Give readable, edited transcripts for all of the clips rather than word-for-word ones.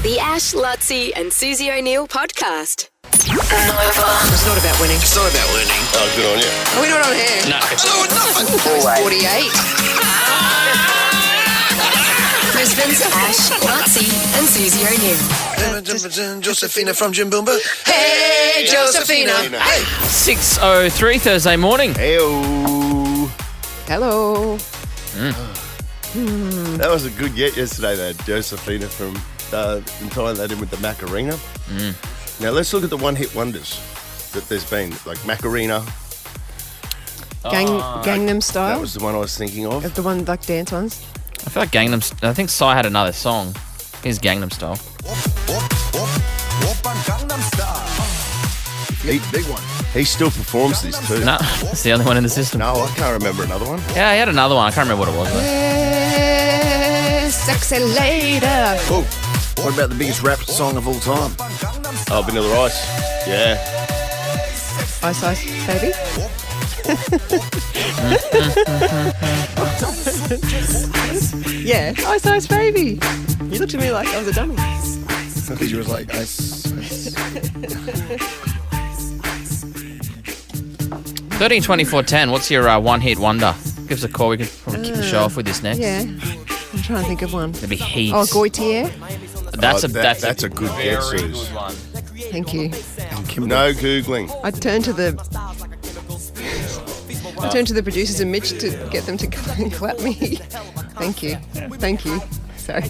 The Ash, Lutzi and Susie O'Neill podcast. It's not about winning. It's not about winning. Oh, good on you. Are we not on air? No. Nothing. 48. Chris Spencer, Ash, Lutzi and Susie O'Neill. Josephina from Jimboomba. Hey, Josephina. Hey. 6:03 Thursday morning. Heyo. Hello. That was a good get yesterday, though. Josephina from in tying that in with the Macarena. Now let's look at the one-hit wonders that there's been, like Macarena. Gangnam Style. That was the one I was thinking of. The one like dance ones. I feel like I think Psy had another song. Here's Gangnam Style. Big one. He still performs this too. No, that's the only one in the system. No, I can't remember another one. Yeah, he had another one. I can't remember what it was. Though. Sexy lady. Oh, what about the biggest rap song of all time? Oh, Vanilla Ice. Yeah. Ice Ice Baby. Yeah, Ice Ice Baby. You looked at me like I was a dummy. Because you was like, ice. 13-24-10. What's your one-hit wonder? Give us a call. We could probably kick the show off with this next. Yeah. I'm trying to think of one. There'd be heaps. Oh, Goitier. That's a good guess, Suze. Thank you. No Googling. I turned to the producers and Mitch to get them to clap me. Thank you. Thank you. Sorry.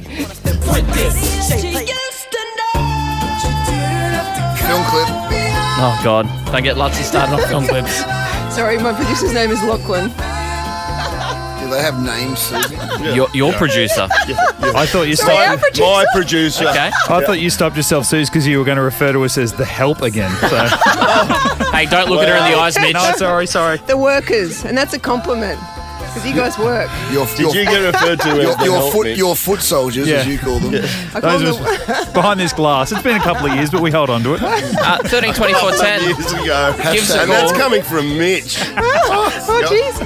Film clip. Oh, God. Don't get Lutzi started on film clips. Sorry, my producer's name is Lachlan. Do they have names, Susie? Your producer. I thought you Sorry, our stopped. producer. My producer. Okay. I thought you stopped yourself, Suze, because you were going to refer to us as the help again. So. Hey, don't look at her in the eyes, Mitch. No, sorry. The workers, and that's a compliment because you guys work. Did you get referred to as the help, Mitch? your foot soldiers, as you call them. I call Those them of us behind this glass. It's been a couple of years, but we hold on to it. 13-24-10. Years ago. Give us a And that's call. coming from Mitch. Oh, jeez.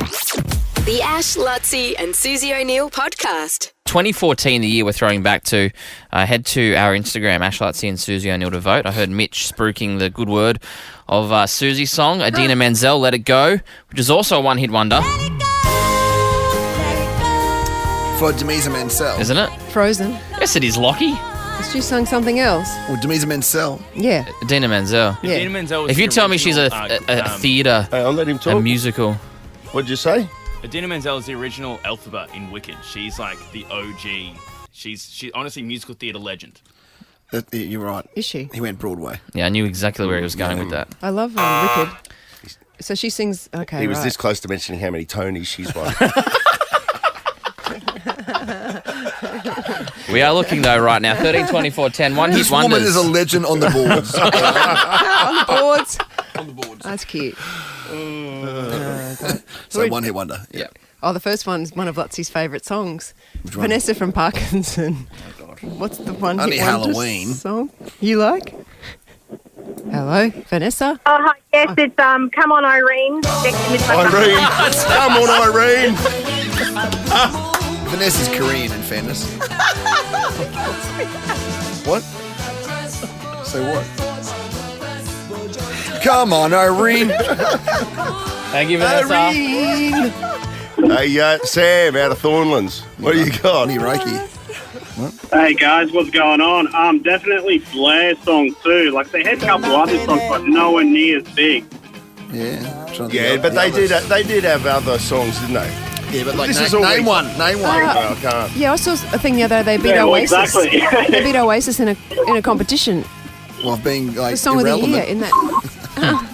The Ash, Lutzi and Susie O'Neill podcast. 2014, the year we're throwing back to. Head to our Instagram, Ash Lutzi and Susie O'Neill to vote. I heard Mitch spruiking the good word of Susie's song, Idina Menzel, Let It Go, which is also a one-hit wonder. For Demise Mansell. Isn't it? Frozen. Yes, it is, Lockie. She sung something else. Or Demise Mansell. Yeah. Idina Menzel. Yeah. Idina Menzel was If you the tell me she's a original, theatre, Hey, I'll let him a talk. musical. What'd you say? Idina Menzel is the original Elphaba in Wicked. She's like the OG. She's honestly musical theatre legend. You're right. Is she? He went Broadway. Yeah, I knew exactly where he was going with that. I love Wicked. So she sings. Okay. He was right. this close to mentioning how many Tonys she's won. We are looking, though, right now. 13-24-10. One-hit This woman wonders. is a legend on the boards. On the boards. On the boards. That's cute. So one hit wonder. Yeah. Oh, the first one is one of Lutzi's favourite songs. Which one? Vanessa from Parkinson. What's the one? Only hit wonder Halloween. song you like? Hello, Vanessa. Oh, hi. Yes, it's Come On Irene. Next with my Irene. Come on, Irene. Vanessa's Korean, in fairness. What? Say what? Come on, Irene. Thank you, Vanessa. Irene. Hey, Sam out of Thornlands. What do you got? Only Reiki. Hey guys, what's going on? Definitely Blair song too. Like they had a couple other songs, but nowhere near as big. Yeah. trying to Yeah, think but of they the did. others. They did have other songs, didn't they? Yeah, but like This is name already- one. Name one. I can't. Yeah, I saw a thing the other day. They beat Yeah, well, Oasis. exactly. They beat Oasis in a competition. Well, I've been like The song irrelevant. of the year in that.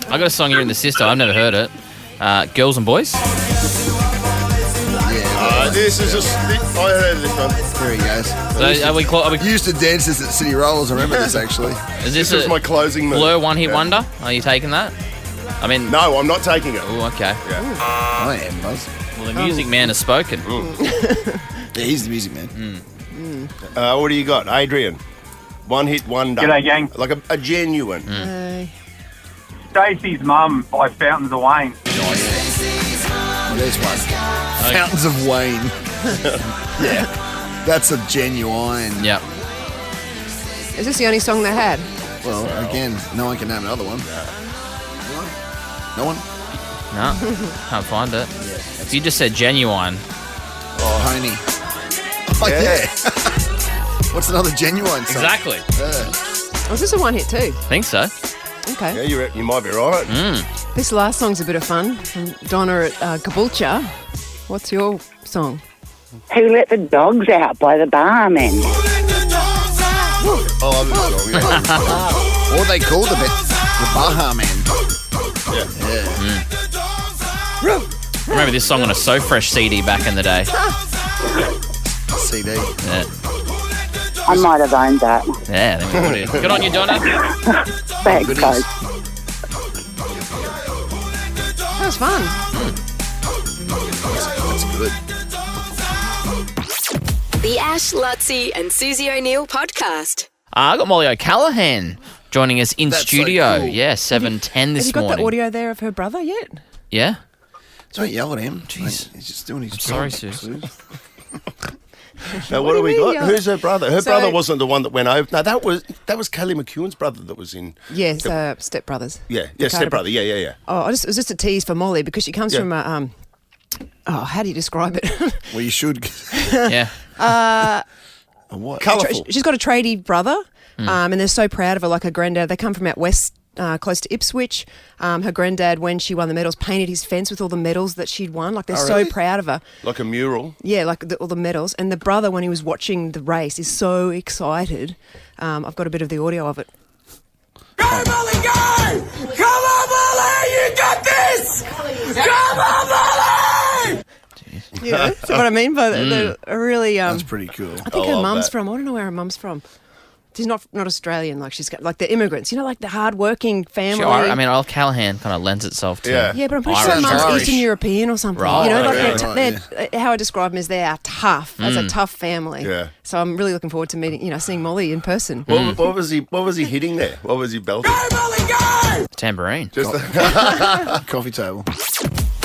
I got a song here in the system. I've never heard it. Girls and Boys. Yeah, This is just. I heard this one. there he goes. So are we Used to dance this at City Rollers. I remember this actually. is This this was a my closing move. Blur one-hit Yeah. wonder? Are you taking that? I mean, No, I'm not taking it. Oh, okay. I am, Buzz. Well, the music man has spoken. Yeah, he's the music man. What do you got, Adrian? One hit wonder. G'day, gang. Like a genuine. Stacey's Mum by Fountains of Wayne. Oh, there's one. Fountains of Wayne. Yeah, that's a genuine. Yeah. Is this the only song they had? Well, again, no one can name another one. No one? No, can't find it. You just said Genuine. Pony. Oh, yeah. What's another Genuine song? Exactly. Was this a one hit too? Think so. Okay. Yeah, you might be right. This last song's a bit of fun from Donna at Caboolture. What's your song? Who Let the Dogs Out by the Barmen. Oh, I love this song. Yeah. Or they called the Baha Man. Yeah. I remember this song on a So Fresh CD back in the day. CD. Yeah, I might have owned that. yeah. Let me put it. Good on you, Donna. Thanks, Goodies. guys. That was fun. That's good. The Ash, Lutzi and Susie O'Neill podcast. I got Mollie O'Callaghan joining us in That's so studio. cool. Yeah, 7:10 Have this you got morning. the audio there of her brother yet? Yeah. Don't yell at him. Jeez. He's just doing his Sorry, job. Suze. Now, what do we got? Yeah. Who's her brother? Her So- brother wasn't the one that went over. No, that was Kelly McEwen's brother that was in. Yes, Step Brothers. Yeah, Dakota stepbrother. Yeah. Oh, it was just a tease for Molly because she comes Yeah. from a. How do you describe it? Well, you should. Yeah. What? Colourful. She's got a tradie brother, and they're so proud of her. Like her granddad, they come from out west, close to Ipswich. Her granddad, when she won the medals, painted his fence with all the medals that she'd won. Like they're so really? proud of her. Like a mural. Yeah, like all the medals. And the brother, when he was watching the race, is so excited. I've got a bit of the audio of it. Go, Molly, go! Come on, Molly! You got this! Come on, Molly! You know, that's what I mean by that. They're really. That's pretty cool. I think her love mum's that. from. I don't know where her mum's from. She's not Australian. Like she's got like the immigrants. You know, like the hard-working family. I mean, O'Callaghan kind of lends itself to. Yeah. Yeah, but I'm pretty sure her Irish. mum's Irish. Eastern European or something. Right. You know, like Okay. they're how I describe them is they are tough. As a tough family. Yeah. So I'm really looking forward to seeing Molly in person. What was he hitting there? What was he belting? Go, Molly, go! Tambourine. Coffee table.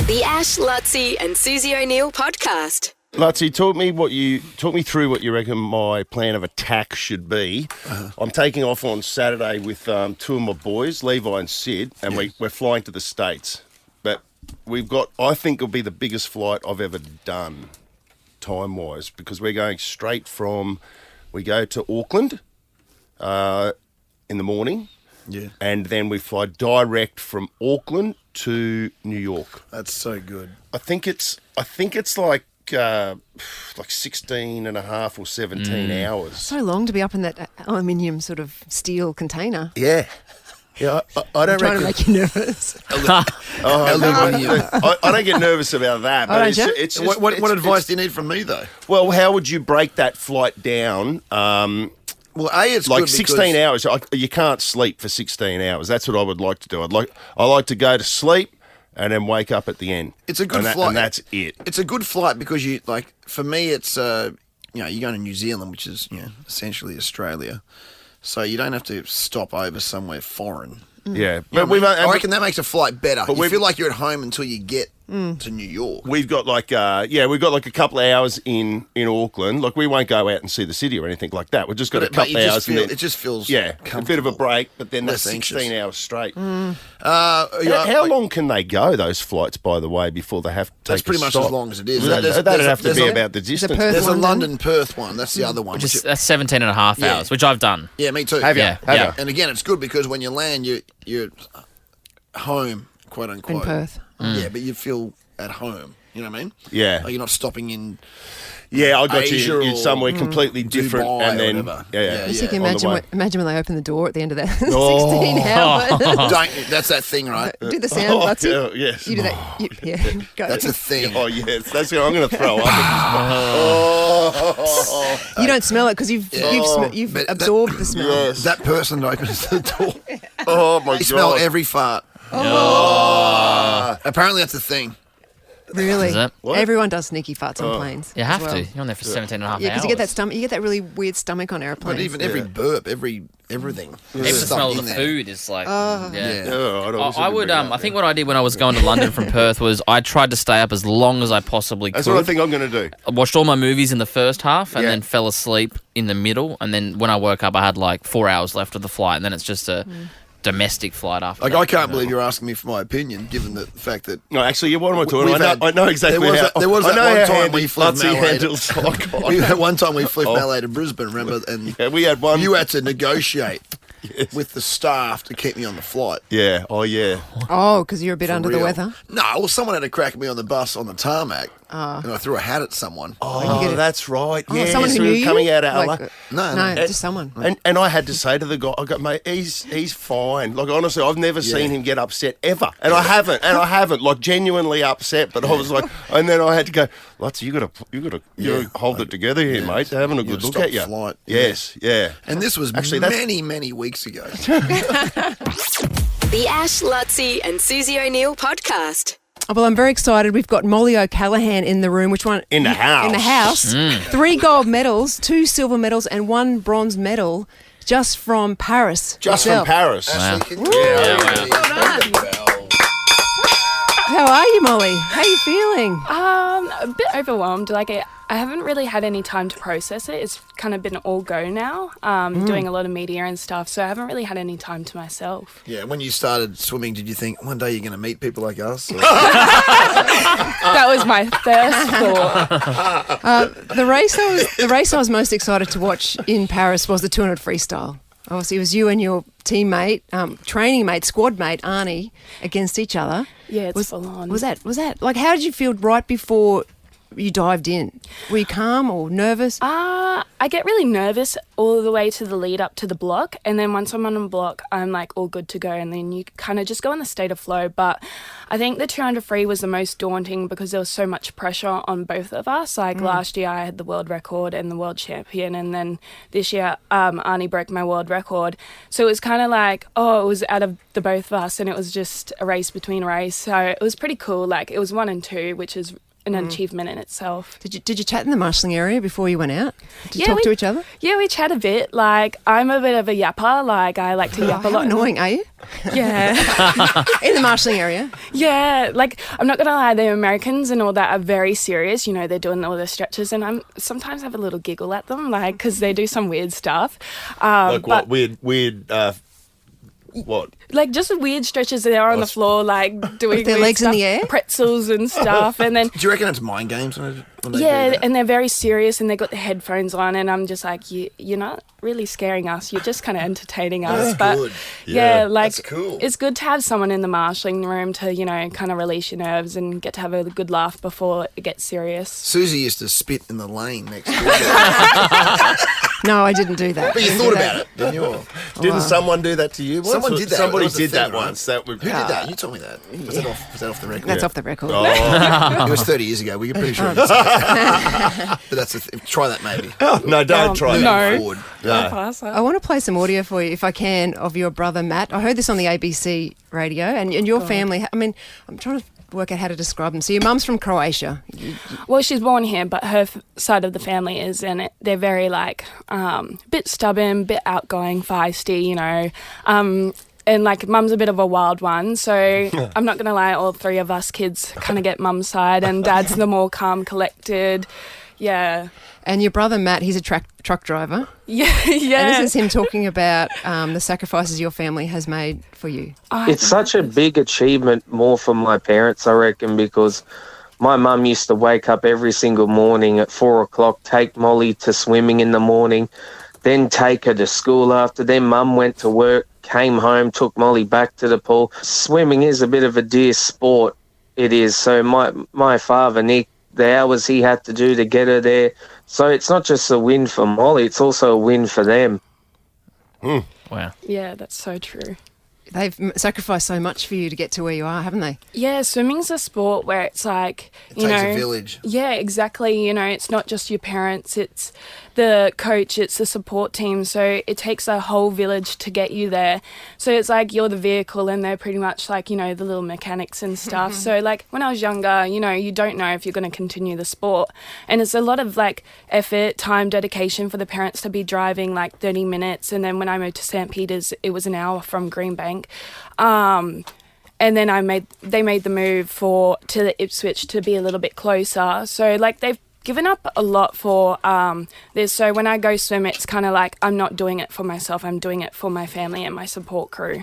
The Ash, Lutzi and Susie O'Neill podcast. Lutzi, talk me through what you reckon my plan of attack should be. I'm taking off on Saturday with two of my boys, Levi and Sid, and we're flying to the States. But I think it'll be the biggest flight I've ever done, time-wise, because we go to Auckland in the morning, Yeah. and then we fly direct from Auckland to New York. That's so good. I think it's like 16 and a half or 17 hours. So long to be up in that aluminium sort of steel container. Yeah. Yeah, I don't Trying to reckon. make you nervous. I don't get nervous about that. But don't it's, you? it's just, What it's- advice do you need from me, though? Well, how would you break that flight down? Well, it's Like good 16 because- hours. You can't sleep for 16 hours. That's what I would like to do. I like to go to sleep and then wake up at the end. It's a good and flight. and that's it. It's a good flight because for me, it's you're going to New Zealand, which is essentially Australia, so you don't have to stop over somewhere foreign. Yeah, You know but what I mean? I reckon that makes a flight better. But You we've- feel like you're at home until you get to New York. we've got like a couple of hours in Auckland. Like we won't go out and see the city or anything like that. We've just got a couple of hours. It just feels a bit of a comfortable. break, but then that's Less 16 anxious. hours straight. How long can they go, those flights, by the way, before they have to That's take pretty a much stop? as long as it is. That'd have to be about the distance. Perth There's a one then? London-Perth one. That's the other one. That's 17 and a half Yeah. hours, which I've done. Yeah, me too. Have you? Yeah, Have yeah. you? And again, it's good because when you land, you're home, quote unquote. In Perth. Yeah, but you feel at home. You know what I mean? Yeah. Like you're not stopping in. Yeah, I got Asia you. You're or somewhere completely different, Dubai and then or whatever. yeah. Yeah, Just yeah. can on the way. imagine when they open the door at the end of that 16 Oh. hours. That's that thing, right? Do the sound, Lutzi. yeah, yes. You do that. Yeah. Go. That's a thing. Oh yes, that's what I'm going to throw up. You don't smell it because you've But that- absorbed the smell. That person opens the door. Oh my You smell god! every fart. Oh. Apparently, that's a thing. Really? Is it? What? Everyone does sneaky farts on planes. You have as well. to. You're on there for 17 and a half Yeah, hours. because you get that stomach. You get that really weird stomach on airplanes. But even every burp, everything. Even the smell of the food is like, Yeah. I would. I think what I did when I was going to London from Perth was I tried to stay up as long as I possibly could. That's what I think I'm going to do. I watched all my movies in the first half and Yeah. then fell asleep in the middle. And then when I woke up, I had like 4 hours left of the flight. And then it's just a domestic flight after. Like, that. I can't believe you're asking me for my opinion, given the fact that No, actually, what am I talking We've about? I know exactly there was how. there was I that know one how time handy we flew Lutzy Malay. handles. Oh, God. We had one time we flew Malay to Brisbane, remember? And Yeah, we had one. you had to negotiate with the staff to keep me on the flight. Yeah. Oh, yeah. Oh, because you're a bit For under real. the weather. No, well, someone had to crack me on the bus on the tarmac, and I threw a hat at someone. Oh, that's right. Oh, Yeah, someone who we knew were you? coming out of Like, LA. No. just someone. And I had to say to the guy, I go, mate, he's fine. Like, honestly, I've never seen him get upset ever. And I haven't, like, genuinely upset. But I was like, and then I had to go, Lutz, you gotta hold it together here, mate. They're having a good look stop at you. flight. Yes, yeah. And this was Actually, that's- many weeks ago. The Ash, Lutzy and Susie O'Neill podcast. Oh, well, I'm very excited. We've got Mollie O'Callaghan in the room. Which one? In the house. In the house. 3 gold medals, 2 silver medals, and 1 bronze medal just from Paris. Just herself. from Paris. Ashley, can How are you, Mollie? How are you feeling? A bit overwhelmed. Like I haven't really had any time to process it. It's kind of been all go now. Doing a lot of media and stuff, so I haven't really had any time to myself. Yeah, when you started swimming, did you think one day you're going to meet people like us? Or- That was my first thought. The race I was most excited to watch in Paris was the 200 freestyle. Obviously, it was you and your teammate, training mate, squad mate, Arnie, against each other. Yeah, it's full on. Was that like? How did you feel right before you dived in? Were you calm or nervous? I get really nervous all the way to the lead up to the block, and then once I'm on a block, I'm like all good to go, and then you kind of just go in the state of flow. But I think the 200 free was the most daunting because there was so much pressure on both of us. Like last year, I had the world record and the world champion, and then this year, Arnie broke my world record. So it was kind of like, it was out of the both of us, and it was just a race between race. So it was pretty cool. Like it was 1 and 2, which is an achievement in itself. Did you chat in the marshalling area before you went out? Did you Yeah, talk to each other? Yeah, we chat a bit. Like I'm a bit of a yapper. Like I like to yap a How lot. annoying, are you? Yeah. In the marshalling area? Yeah, like I'm not gonna lie, the Americans and all that are very serious. You know, they're doing all their stretches, and I'm sometimes have a little giggle at them, like because they do some weird stuff. Like what? But, Weird. What? like just weird stretches that are on the floor, like doing With their weird legs in stuff, the air? pretzels and stuff, and then do you reckon it's mind games when they do yeah, that? and they're very serious, and they got the headphones on, and I'm just like, you're not really scaring us. You're just kind of entertaining us. But good. yeah, Yeah, like that's cool. it's good to have someone in the marshalling room to kind of release your nerves and get to have a good laugh before it gets serious. Susie used to spit in the lane next door. No, I didn't do that. But you thought about it, didn't you? Or- Didn't someone do that to you once? Someone did that. Somebody It was a did thing, that right? once. That would. Who did that? You told me that. Was that off the record? That's off the record. Oh. It was 30 years ago. We're pretty sure. But that's try that maybe. No, don't try Moving that. No. forward. I want to play some audio for you, if I can, of your brother Matt. I heard this on the ABC radio, and your family. I mean, I'm trying to work out how to describe them. So your mum's from Croatia. Well, she's born here, but her side of the family is, and they're very like bit stubborn, bit outgoing, feisty, and like mum's a bit of a wild one, so I'm not gonna lie, all 3 of us kids kind of get mum's side, and dad's the more calm, collected. Yeah. And your brother Matt, he's a truck driver. Yeah. And this is him talking about the sacrifices your family has made for you. It's such a big achievement more for my parents, I reckon, because my mum used to wake up every single morning at 4 o'clock, take Mollie to swimming in the morning, then take her to school after. Then mum went to work, came home, took Mollie back to the pool. Swimming is a bit of a dear sport, it is. So my father, Nick, the hours he had to do to get her there. So it's not just a win for Mollie, it's also a win for them. Wow. Yeah, that's so true. they've sacrificed so much for you to get to where you are, haven't they? Yeah, swimming's a sport where it's like, It takes a village. Yeah, exactly. You know, it's not just your parents, it's the coach, it's the support team. So it takes a whole village to get you there. So it's like you're the vehicle and they're pretty much like, you know, the little mechanics and stuff. So like when I was younger, you know, you don't know if you're going to continue the sport. And it's a lot of like effort, time, dedication for the parents to be driving like 30 minutes. And then when I moved to St. Peter's, it was an hour from Greenbank. And then they made the move to the Ipswich to be a little bit closer. So like they've given up a lot for this. So when I go swim, it's kind of like I'm not doing it for myself. I'm doing it for my family and my support crew.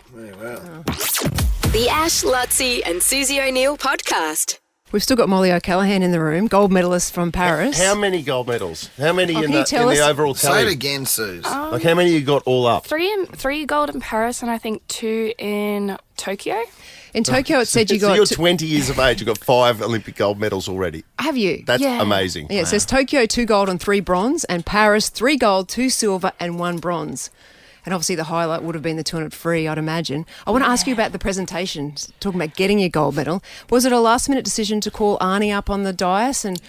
The Ash, Lutzi and Susie O'Neill podcast. We've still got Mollie O'Callaghan in the room, gold medalist from Paris. How many gold medals? How many in can you the overall tally? Say it again, Suze. Like how many you got all up? Three gold in Paris and I think 2 in Tokyo. In Tokyo, it said you So got... you're 20 years of age. You've got 5 Olympic gold medals already. Have you? That's Yeah. amazing. Yeah, it says Tokyo 2 gold and 3 bronze, and Paris 3 gold, 2 silver, and 1 bronze. And obviously the highlight would have been the 200 free, I'd imagine. I want to ask you about the presentation, talking about getting your gold medal. Was it a last-minute decision to call Arnie up on the dais? And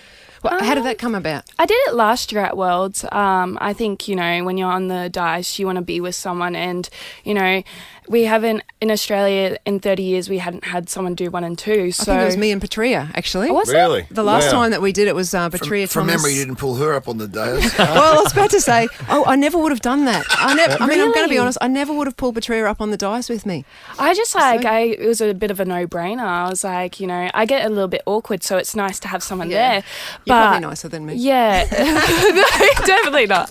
how did that come about? I did it last year at Worlds. I think, you know, when you're on the dais, you want to be with someone and, you know, we haven't, in Australia, in 30 years, we hadn't had someone do 1 and 2. So I think it was me and Patria, actually. Oh, was it? Really? The last Wow. time that we did it was Patria From Thomas. memory, you didn't pull her up on the dais. Well, I was about to say, I never would have done that. I mean, I'm going to be Really? honest, I never would have pulled Patria up on the dais with me. I just it was a bit of a no-brainer. I was like, you know, I get a little bit awkward, so it's nice to have someone there. You're But probably nicer than me. yeah, no, definitely not.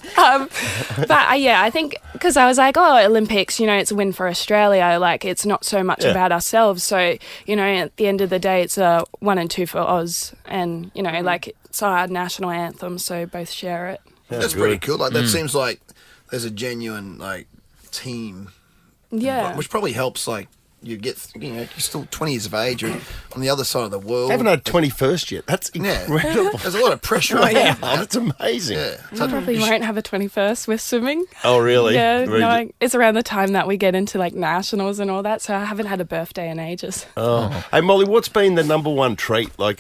Yeah, I think because I was like, oh, Olympics, you know, it's a win for Australia. Like, it's not so much about ourselves. So, you know, at the end of the day, it's a 1 and 2 for Oz, and you know, like it's our national anthem, so both share it. That's pretty cool. Like that seems like there's a genuine like team, Yeah. which probably helps. Like you get, you know, you're still 20 years of age, you're on the other side of the world. They haven't had 21st yet. That's incredible. There's a lot of pressure. on Yeah, you. that's amazing. Yeah. I probably won't have a 21st with swimming. Oh, really? Yeah, Very no, good. it's around the time that we get into like nationals and all that, so I haven't had a birthday in ages. Oh. Hey, Molly, what's been the number one treat? Like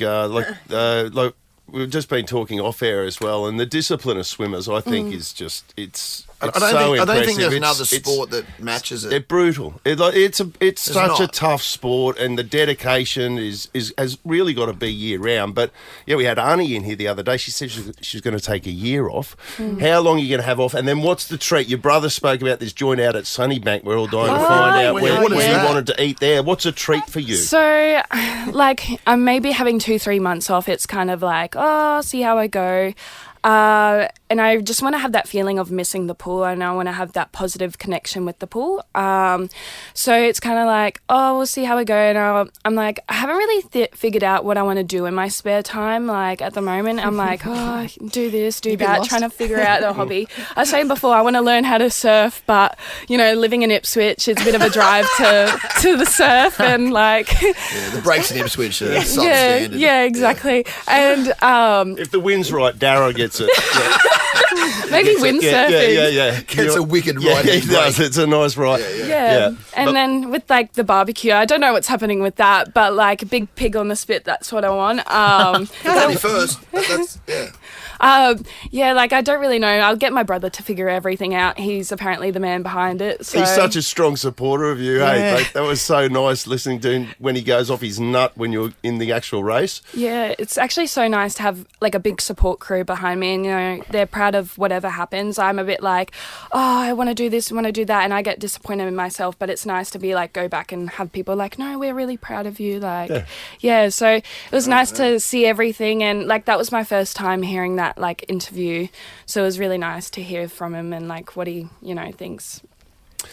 we've just been talking off air as well, and the discipline of swimmers, I think, is just it's I so don't impressive. think there's another It's- sport that matches it. They're brutal. It's such a not. tough sport, and the dedication has really got to be year round. But yeah, we had Arnie in here the other day. She said she's going to take a year off. How long are you going to have off? And then what's the treat? Your brother spoke about this joint out at Sunnybank. We're all dying to find out what where is you that? wanted to eat there. What's a treat for you? So, like, I'm maybe having 2-3 months off. It's kind of like, oh, see how I go. And I just want to have that feeling of missing the pool, and I want to have that positive connection with the pool. So it's kind of like, oh, we'll see how we go. And I'm like, I haven't really figured out what I want to do in my spare time. Like at the moment, I'm like, oh, do this, do that, trying to figure out a hobby. I was saying before, I want to learn how to surf, but you know, living in Ipswich, it's a bit of a drive to the surf, and like, the breaks in Ipswich are substandard. yeah, exactly. And If the wind's right, Darrow gets it. Yeah. maybe windsurfing. Yeah. Gets a wicked Yeah, ride. he does. It's a nice ride. Yeah. And then with like the barbecue, I don't know what's happening with that, but like a big pig on the spit, that's what I want. That'd be first. That's, yeah. Yeah, like I don't really know. I'll get my brother to figure everything out. He's apparently the man behind it. So. He's such a strong supporter of you. Yeah. Hey, that was so nice listening to him when he goes off his nut when you're in the actual race. Yeah, it's actually so nice to have like a big support crew behind me, and you know they're proud of whatever happens. I'm a bit like, oh, I want to do this, I want to do that, and I get disappointed in myself. But it's nice to be like go back and have people like, no, we're really proud of you. Like, yeah. So it was nice to see everything, and like that was my first time hearing that like interview. So it was really nice to hear from him and like what he thinks.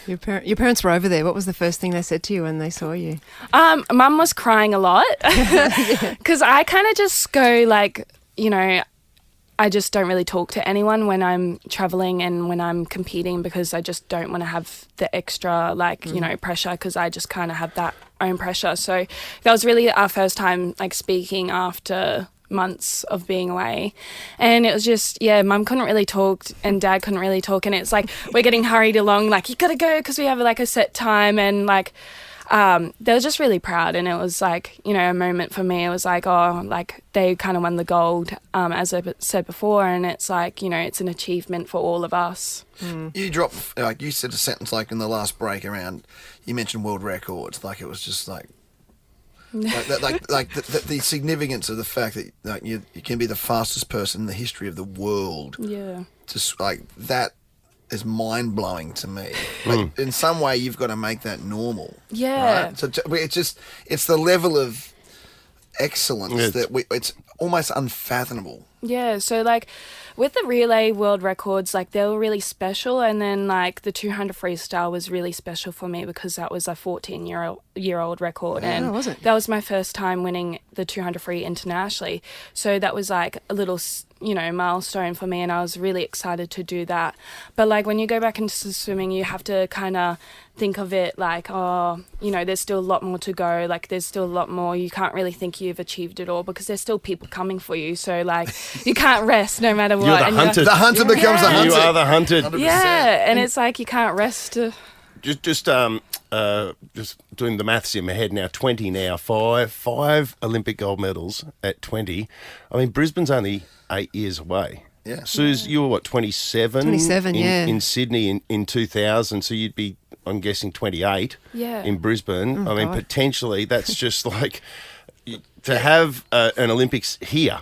Your parents were over there. What was the first thing they said to you when they saw you? Mum was crying a lot because I kind of just go like, you know, I just don't really talk to anyone when I'm traveling and when I'm competing because I just don't want to have the extra like, you know, pressure because I just kind of have that own pressure. So that was really our first time like speaking after months of being away. And it was just, Mum couldn't really talk and Dad couldn't really talk. And it's like, we're getting hurried along, like, you got to go because we have like a set time. And like, they were just really proud. And it was like, you know, a moment for me. It was like, oh, like they kind of won the gold, as I said before. And it's like, you know, it's an achievement for all of us. You dropped, like you said a sentence like in the last break around, you mentioned world records. Like it was just like, the significance of the fact that like you can be the fastest person in the history of the world. Yeah. Just like that is mind blowing to me. Like in some way, you've got to make that normal. Yeah. Right? So it's the level of excellence that it's almost unfathomable. Yeah. So like with the relay world records, like they were really special, and then like the 200 freestyle was really special for me because that was a 14-year-old record, and that was my first time winning the 200 free internationally. So that was like a little, you know, milestone for me, and I was really excited to do that. But like when you go back into swimming, you have to kind of think of it like, oh, you know, there's still a lot more to go. Like there's still a lot more. You can't really think you've achieved it all because there's still people coming for you. So like you can't rest no matter what. You're the hunted. The hunter becomes the hunted. You are the hunted. 100%. Yeah, and it's like you can't rest. Just doing the maths in my head now. 20 now, five Olympic gold medals at 20. I mean, Brisbane's only 8 years away. Yeah. Suze, you were what, 27? 27, in Sydney in 2000, so you'd be, I'm guessing, 28 in Brisbane. I mean, potentially that's just like to have an Olympics here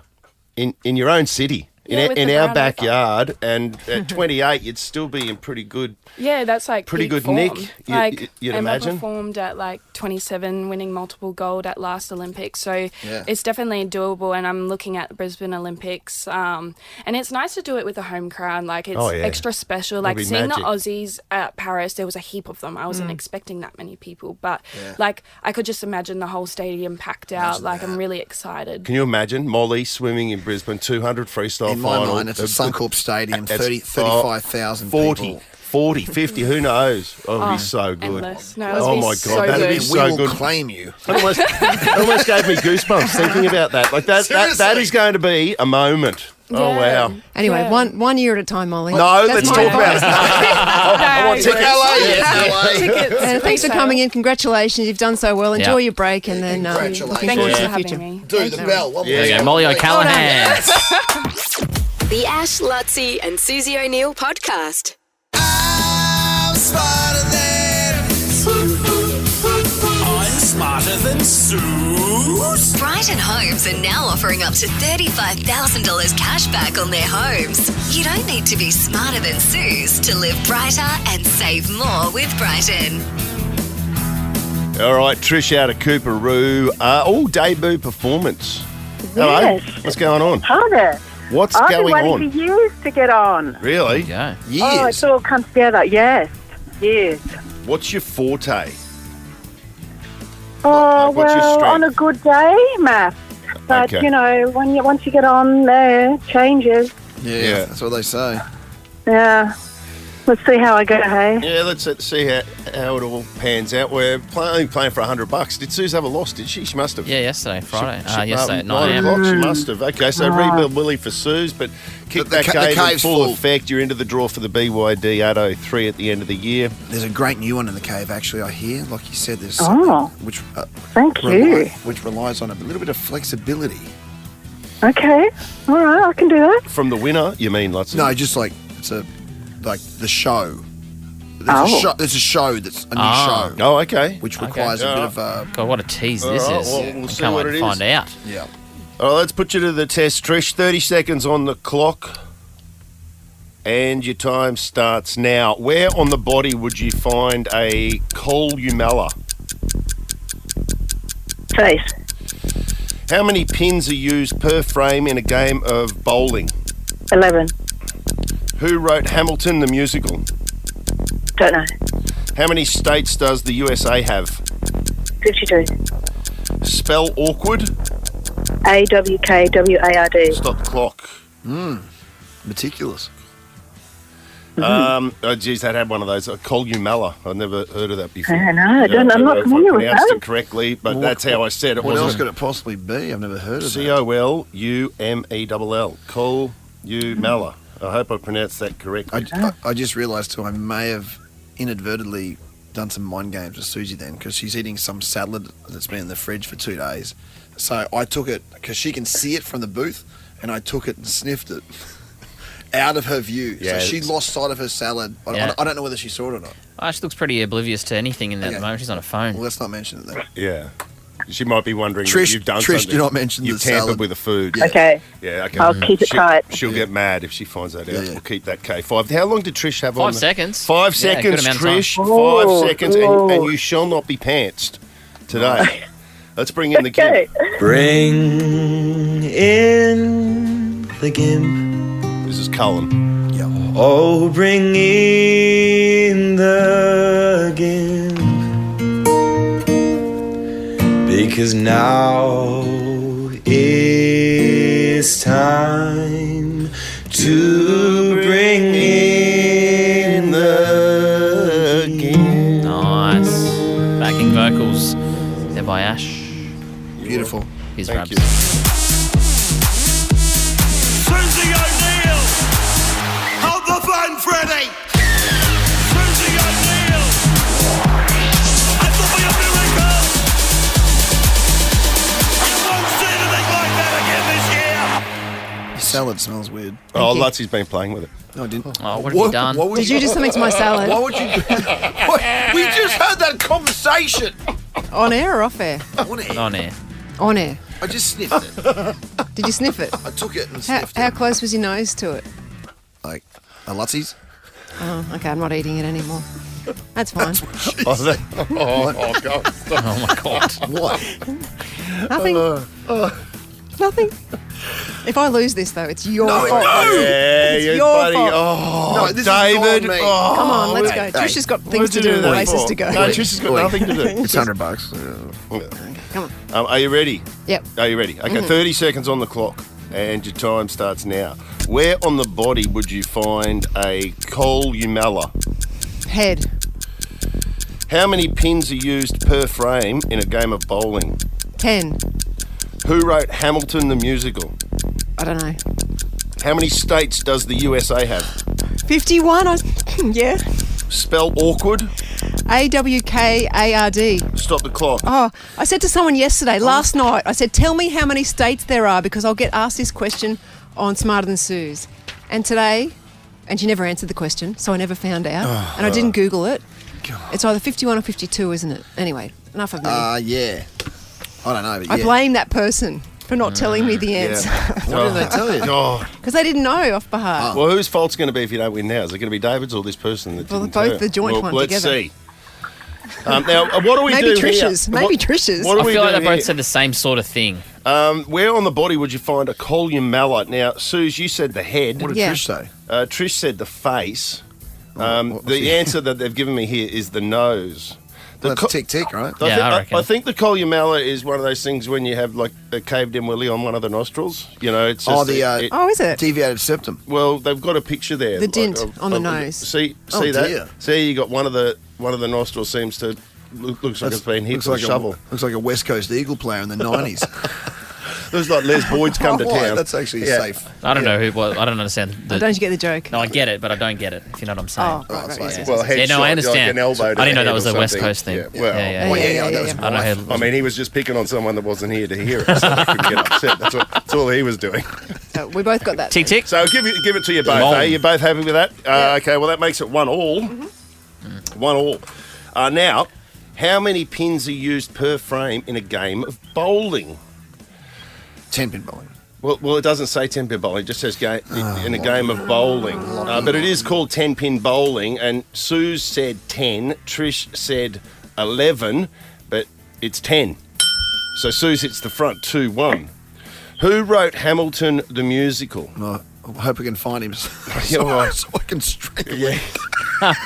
in your own city. In our backyard, and at 28, you'd still be in pretty good. Yeah, that's like pretty good form. nick. You'd I imagine. performed at like 27, winning multiple gold at last Olympics, so it's definitely doable. And I'm looking at Brisbane Olympics, and it's nice to do it with a home crowd. Like it's extra special. Like seeing the Aussies at Paris, there was a heap of them. I wasn't expecting that many people, but like I could just imagine the whole stadium packed out. Like I'm really excited. Can you imagine Mollie swimming in Brisbane, 200 freestyle? In my mind, it's a Suncorp Stadium, 35,000 people. 40, 50, who knows? Oh, it'd be so good. Endless. No, oh my God, that'd be so we good. will claim you. It almost gave me goosebumps thinking about that. Like that is going to be a moment. Yeah. Oh wow. Anyway, one year at a time, Mollie. No, That's let's my talk about advice. it. I want tickets. Tickets. And thanks for coming in. Congratulations, you've done so well. Enjoy your break, and then looking forward to the future. Do the bell. One more There you go, time. Mollie O'Callaghan. The Ash, Lutzi and Susie O'Neill podcast. I'm smarter than Sue. Brighton Homes are now offering up to $35,000 cash back on their homes. You don't need to be smarter than Suze to live brighter and save more with Brighton. All right, Trish out of Cooperoo. Debut performance. Yes. Hello. What's going on? Hi there. What's I've going been waiting on? for years to get on. Really? Yeah. Oh, it's all come together. Yes. Yes. What's your forte? Oh, what's your well, strength? on a good day, maths. But, Okay. you know, once you get on there, changes. Yeah, that's what they say. Yeah. Let's see how I go, hey? Yeah, let's see how it all pans out. We're only playing for $100. Did Suze have a loss? Did she? She must have. Yeah, yesterday, Friday. She- Yesterday at 9 9 a.m. o'clock. She must have. Okay, so rebuild Willie for Suze, but kick The that cave in cave's full full. effect. You're into the draw for the BYD 803 at the end of the year. There's a great new one in the cave, actually, I hear. Like you said, there's Oh. which Thank you. which relies on a little bit of flexibility. Okay. All right, I can do that. From the winner, you mean, lots of... No, just like the show. There's a show that's a new show. Oh, okay. Which requires a bit of God, what a tease this All right, is. well, we'll I see can't what wait it to is. find out. Yeah. All right, let's put you to the test, Trish. 30 seconds on the clock. And your time starts now. Where on the body would you find a columella? Face. How many pins are used per frame in a game of bowling? 11. Who wrote Hamilton the musical? Don't know. How many states does the USA have? 52. Spell awkward. AWKWARD. Stop the clock. meticulous. Geez, that had one of those. Columella. I've never heard of that before. I know. I'm not familiar with pronounced that. it correctly, but that's how I said it. What else Wasn't could it possibly be? I've never heard of that. Columell. Columella. I hope I pronounced that correctly. I just realised too, I may have inadvertently done some mind games with Susie then, because she's eating some salad that's been in the fridge for 2 days. So I took it, because she can see it from the booth, and I took it and sniffed it out of her view. Yeah, so she lost sight of her salad. Yeah. I don't know whether she saw it or not. Oh, she looks pretty oblivious to anything in there at the Okay. moment. She's on a phone. Well, let's not mention it then. Yeah. She might be wondering Trish- that you've done Trish, something. do not mention You've the tampered salad. with the food. Yeah. Okay. Yeah, okay. I'll keep it tight. She'll get mad if she finds that out. Yeah, yeah. We'll keep that K5. How long did Trish have on? 5 seconds. 5 Yeah, good seconds, amount of time. Trish. Oh, 5 seconds, and you shall not be pantsed today. Let's bring in the Okay. kid. Bring in the gimp. This is Cullen. Oh, bring in the gimp. Because now is time to bring in the gimp. Nice. Backing vocals there by Ash. Beautiful. His Thank raps. you. Susie O'Neill! Hold the phone, Freddie! Susie O'Neill! I thought we were miracle! You won't see anything like that again this year! Your salad smells weird. Oh, you. Lutzie's been playing with it. No, I didn't. Oh, what have you done? What would Did you do something to my salad? Why would you do that? We just had that conversation. On air or off air? On air. On air. On air. I just sniffed it. Did you sniff it? I took it and How, sniffed how it. close was your nose to it? Like, a Lutzie's? Oh, okay, I'm not eating it anymore. That's fine. Oh, God. Oh my god. What? Nothing. Nothing. If I lose this, though, it's your fault. Yeah, It's you your buddy. fault. Oh, No, this is David. not me. Oh, Come on, let's go. Hey, Trish has got what things did to you do that and places for? to go. No, Trish has got nothing to do. It's $100. Come on. Are you ready? Yep. Are you ready? Okay, 30 seconds on the clock, and your time starts now. Where on the body would you find a columella? Head. How many pins are used per frame in a game of bowling? 10. Who wrote Hamilton the musical? I don't know. How many states does the USA have? 51. Yeah. Spell awkward. AWKARD. Stop the clock. Oh, I said to someone yesterday, last night, I said, tell me how many states there are because I'll get asked this question on Smarter Than Sue's. And today, and she never answered the question, so I never found out. And I didn't Google it. It's either 51 or 52, isn't it? Anyway, enough of me. Yeah. I don't know, but I yeah. blame that person for not telling me the answer. Why didn't they tell you? Oh. Because they didn't know off by heart. Well, whose fault's going to be if you don't win now? Is it going to be David's or this person that Well, didn't both tell? the joint one let's together. see. Now, what do we Maybe do Trish's. here? Maybe Trish's. What do I we feel like do they both here? said the same sort of thing. Where on the body would you find a columella? Now, Suze, you said the head. What did Yeah. Trish say? Trish said the face. what's The the- answer that they've given me here is the nose. Well, that's tick-tick, right? Yeah, I reckon. I think the columella is one of those things when you have like a caved-in willy on one of the nostrils. You know, it's just Oh, is it? Deviated septum. well, they've got a picture there. The dint on the nose. See Oh, that? dear. See, you got one of the nostrils seems to looks like it's been hit looks with like a shovel. Looks like a West Coast Eagle player in the 90s. Looks like Les Boyd's come to Why? town. That's actually Yeah. safe. I don't know who. Well, I don't understand. Oh, don't you get the joke? No, I get it, but I don't get it. If you know what I'm saying. Oh, right, it's right, like- yes, Well, yes, headshot, Yeah, no, I understand. Like an elbow to I didn't know the that head was or a West something. Coast thing. Yeah, well, yeah. Well, yeah, that was yeah. I don't know. my- who- I mean, he was just picking on someone that wasn't here to hear it, so he couldn't get upset. That's all he was doing. So we both got that. Tick tick. So give it to you both. Long. Eh? You both happy with that? Okay. Well, that makes it 1-1. 1-1. Now, how many pins are used per frame in a game of bowling? 10-pin bowling. Well, it doesn't say 10-pin bowling. It just says in a game of bowling. But it is called 10-pin bowling. And Suze said 10. Trish said 11. But it's 10. So Suze hits the front 2-1. Who wrote Hamilton the musical? I hope we can find him so, Yeah, all right. so I can strangle him.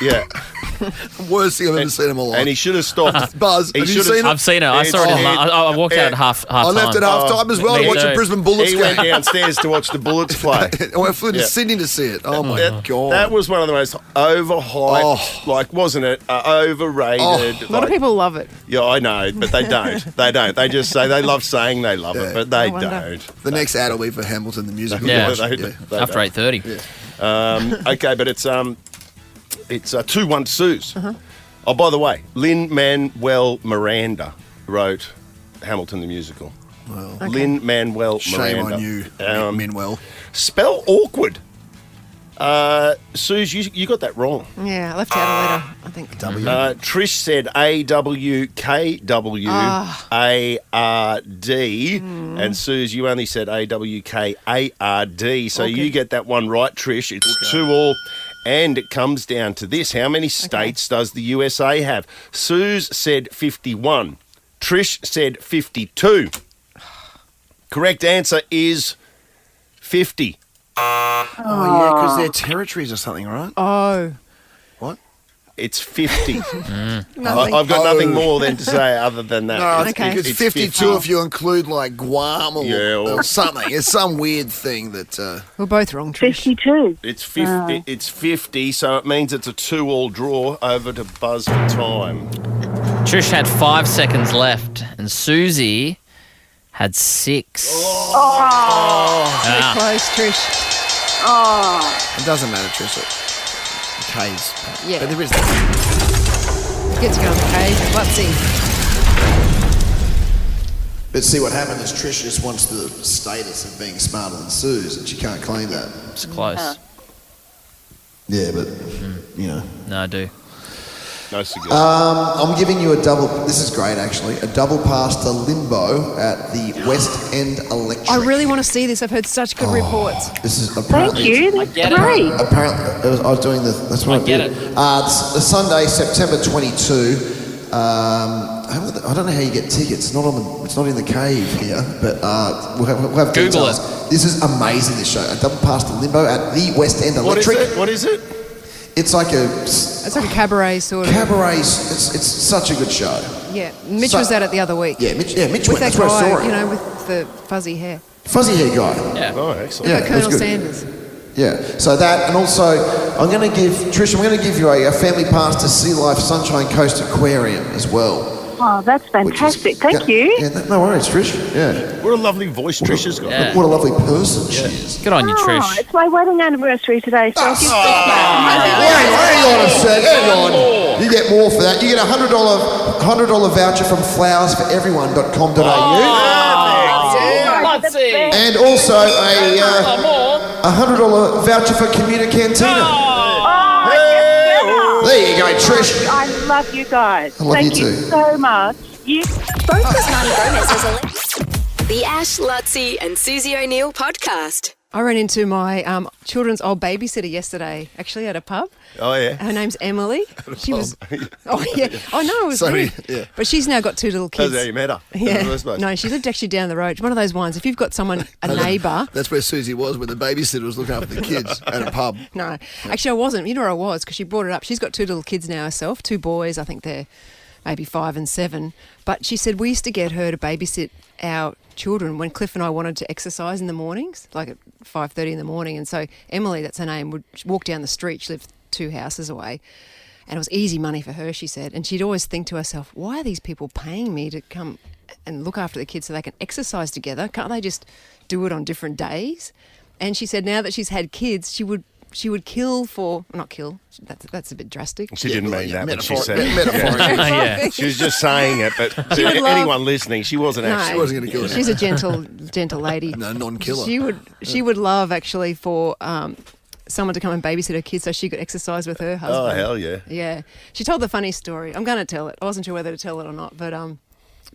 Yeah. Worst thing I've ever seen in my life. And he should have stopped. Buzz, have you seen it? I've seen it. I saw it. I walked out at half I time. left at half time as well Me to watch too. the Brisbane Bullets He game. went downstairs to watch the Bullets play. I flew to Sydney to see it. Oh, my God. That was one of the most overhyped, wasn't it? Overrated. A lot of people love it. Yeah, I know, but they don't. They don't. They just say they love saying they love it, but they don't. The next ad will be for Hamilton the musical. Yeah. They After don't. 8:30. Okay, but it's 2-1 Suze. Oh, by the way, Lin-Manuel Miranda wrote Hamilton the musical. Well, Lin-Manuel shame Miranda. on you, Minwell. Spell awkward. Suze, you got that wrong. Yeah, I left out a letter, I think. Trish said AWKWARD, and Suze, you only said AWKARD, so you get that one right, Trish. It's 2-2, and it comes down to this. How many states does the USA have? Suze said 51. Trish said 52. Correct answer is 50. Oh, yeah, because they're territories or something, right? Oh. What? It's 50. Nothing. I've got nothing more than to say other than that. No, It's it's 52 if you include like Guam or, Yeah, or something. It's some weird thing that. We're both wrong, Trish. 52. It's 50. It's 50, so it means it's a 2-2 draw. Over to Buzz for time. Trish had 5 seconds left, and Susie had 6. Very close, Trish. It doesn't matter, Trish. K's. Yeah. But there is Get to go on the cave. Let's see. But see, what happened is Trish just wants the status of being smarter than Suze, and she can't claim that. It's close. Yeah, but, you know. No, I do. No cigar. I'm giving you a double. This is great, actually. A double pass to Limbo at the West End Electric. I really want to see this. I've heard such good reports. This is apparently. Thank you. That's great. Apparently, I was doing the. That's what I get did. it. It's the Sunday, September 22. I don't know how you get tickets. It's not in the cave here, but we'll have Google details. This is amazing. This show. A double pass to Limbo at the West End Electric. What is it? It's like a It's like a cabaret sort of. cabaret. It's such a good show. Yeah. Mitch So- was at it the other week. Yeah, Mitch With went. that That's where I guy, saw it. you know, with the fuzzy hair. Fuzzy hair guy. Yeah. Oh, excellent. Yeah, Like it was Colonel good. Sanders. Yeah, so that, and also I'm going to give you a family pass to Sea Life Sunshine Coast Aquarium as well. Oh, that's fantastic. Thank you. Yeah, no worries, Trish. Yeah, What a lovely voice Trish has got. Yeah. what a lovely person she is. Good on you, Oh, Trish. it's my wedding anniversary today, so I'll give Hang on a sec, hang on. You get more for that. You get a $100 voucher from flowersforeveryone.com.au, Let's see. and also a $100 voucher for Commuter Cantina. There you go, Trish. I love you guys. I love Thank you you too. so much. Broker's Money Bonus is the Ash, Lutzi and Susie O'Neill podcast. I ran into my children's old babysitter yesterday, actually at a pub. Oh, yeah. Her name's Emily. She was. Oh yeah, I know it was Sorry, weird. yeah. But she's now got 2 little That's kids. how you met her. Yeah. That's the first No, she lived actually down the road. It's one of those ones. If you've got someone, a neighbour. That's where Susie was, where the babysitter was looking after the kids at a pub. No, actually, I wasn't. You know where I was because she brought it up. She's got 2 little kids now herself, 2 boys. I think they're maybe 5 and 7. But she said we used to get her to babysit our children when Cliff and I wanted to exercise in the mornings, like at 5:30 in the morning. And so Emily, that's her name, would walk down the street. She lived 2 houses away. And it was easy money for her, she said. And she'd always think to herself, why are these people paying me to come and look after the kids so they can exercise together? Can't they just do it on different days? And she said now that she's had kids, she would kill for, not kill, that's a bit drastic. She didn't mean that, but she Metaphor- said metaphorically. Yeah. She was just saying it, but to would love- anyone listening, she wasn't actually. She wasn't going to kill her. She's a gentle lady. No, non-killer. She would love actually for someone to come and babysit her kids so she could exercise with her husband. Oh, hell yeah. Yeah. She told the funny story. I'm going to tell it. I wasn't sure whether to tell it or not, but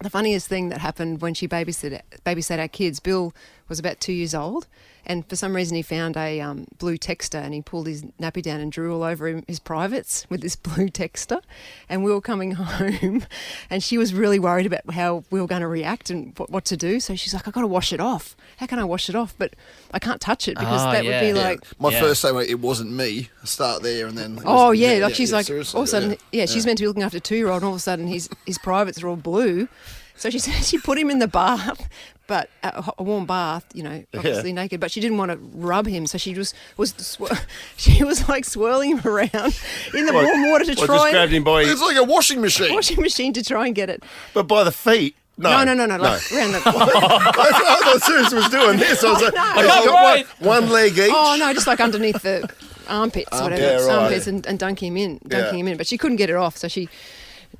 the funniest thing that happened when she babysat our kids, Bill was about 2 years old, And for some reason, he found a blue texter, and he pulled his nappy down and drew all over his privates with this blue texter. And we were coming home, and she was really worried about how we were going to react and what to do. So she's like, "I've got to wash it off. How can I wash it off? But I can't touch it because that would be like..." My first say, it wasn't me. I start there and then... She's like, all of a sudden, she's meant to be looking after a 2-year-old, and all of a sudden his privates are all blue. So she said she put him in the bath, but a warm bath, obviously naked. But she didn't want to rub him, so she was like swirling him around in the warm water to try. Just grabbed him by... It's like a washing machine. Washing machine to try and get it. But by the feet. No. Like around the... I thought Suze was doing this. I was like, I got one leg each. Oh no, just like underneath the armpits, whatever, armpits, and dunk him in. But she couldn't get it off, so she.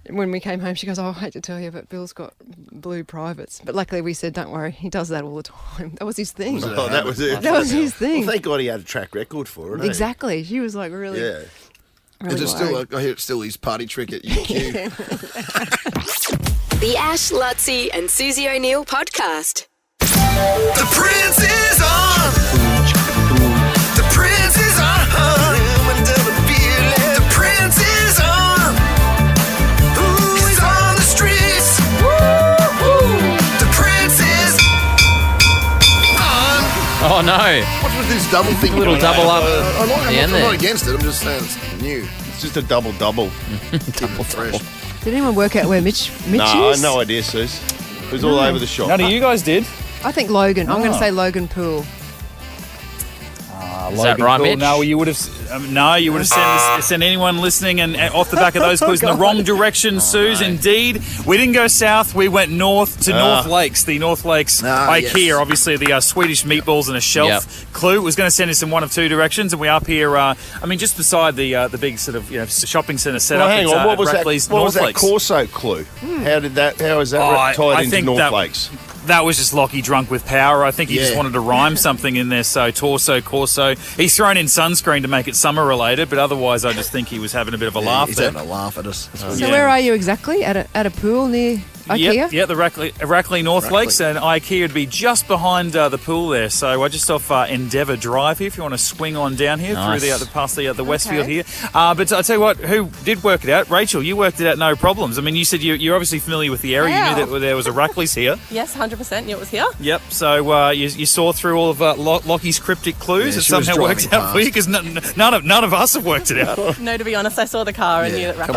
When we came home, she goes, "Oh, I hate to tell you, but Bill's got blue privates." But luckily we said, "Don't worry, he does that all the time." That was his thing. Oh, that was it. That was his thing. Well, thank God he had a track record for it. Exactly. She was like really... Yeah. Really It's still, I hear it's still his party trick at UQ. The Ash, Lutzi and Susie O'Neill podcast. The Prince is on. The Prince is on. The Prince is on. He's on the streets. The Prince is on. Oh no! What's with this double thing? Little double up. I'm not against it. I'm just saying it's new. It's just a double. Double. Fresh. Did anyone work out where Mitch No, I is? had no idea, Suze. It was all over the shop. None of you guys did. I think Logan. I'm going to say Logan Poole. Is that right, Mitch? No, you would have sent anyone listening and off the back of those clues in the wrong direction, Suze. Indeed, we didn't go south. We went north to North Lakes. The North Lakes IKEA, obviously the Swedish meatballs and a shelf clue. Was going to send us in one of two directions, and we're up here. Just beside the big sort of shopping centre set up. Hang on, what was that Lakes. Corso clue? How is that tied into North Lakes? That was just Lockie drunk with power. I think he just wanted to rhyme something in there. So torso, Corso. He's thrown in sunscreen to make it summer related, but otherwise I just think he was having a bit of a laugh. He's there. having a laugh at us. So where are you exactly? At a pool near IKEA? Yeah, the Rackley North Lakes, and IKEA would be just behind the pool there. So we're just off Endeavour Drive here. If you want to swing on down here through past the Westfield here. But I tell you what, who did work it out? Rachel, you worked it out no problems. I mean, you said you're obviously familiar with the area. You knew that there was a Rackley's here. Yes, 100%. Knew it was here. Yep. So you saw through all of Lockie's cryptic clues. It somehow worked out for you because none of us have worked it out. No, to be honest, I saw the car and knew that Rackley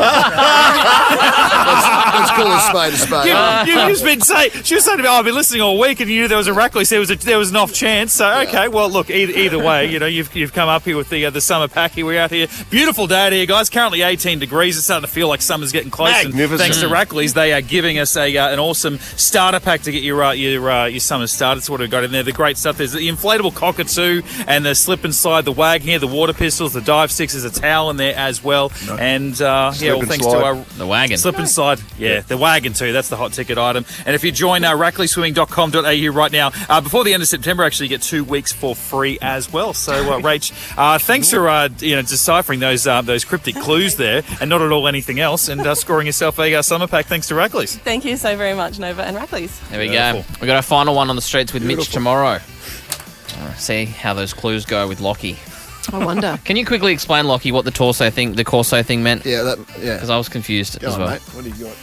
Let's call a spade a spade. You've just been saying, she was saying to me, I've been listening all week and you knew there was a Rackley's. There was an off chance. So, okay, well, look, either way, you've come up here with the summer pack here. We're out here. Beautiful day out here, guys. Currently 18 degrees. It's starting to feel like summer's getting close. Magnificent. And thanks to Rackley's, they are giving us an awesome starter pack to get your summer started. That's what we've got in there. The great stuff. There's the inflatable cockatoo and the slip and slide, the wagon here, the water pistols, the dive sticks. There's a towel in there as well. No. And thanks to the wagon. Slip and slide. Yeah, the wagon too. That's the hot ticket item. And if you join rackleyswimming.com.au right now, before the end of September, actually, you get 2 weeks for free as well. So, Rach, thanks for deciphering those cryptic clues there, and not at all anything else, and scoring yourself a summer pack thanks to Rackley's. Thank you so very much, Nova and Rackley's. There we go. We got our final one on the streets with Mitch tomorrow. See how those clues go with Lockie. I wonder. Can you quickly explain, Lockie, what the Corso thing meant? Yeah, because I was confused as well. Mate. What do you got?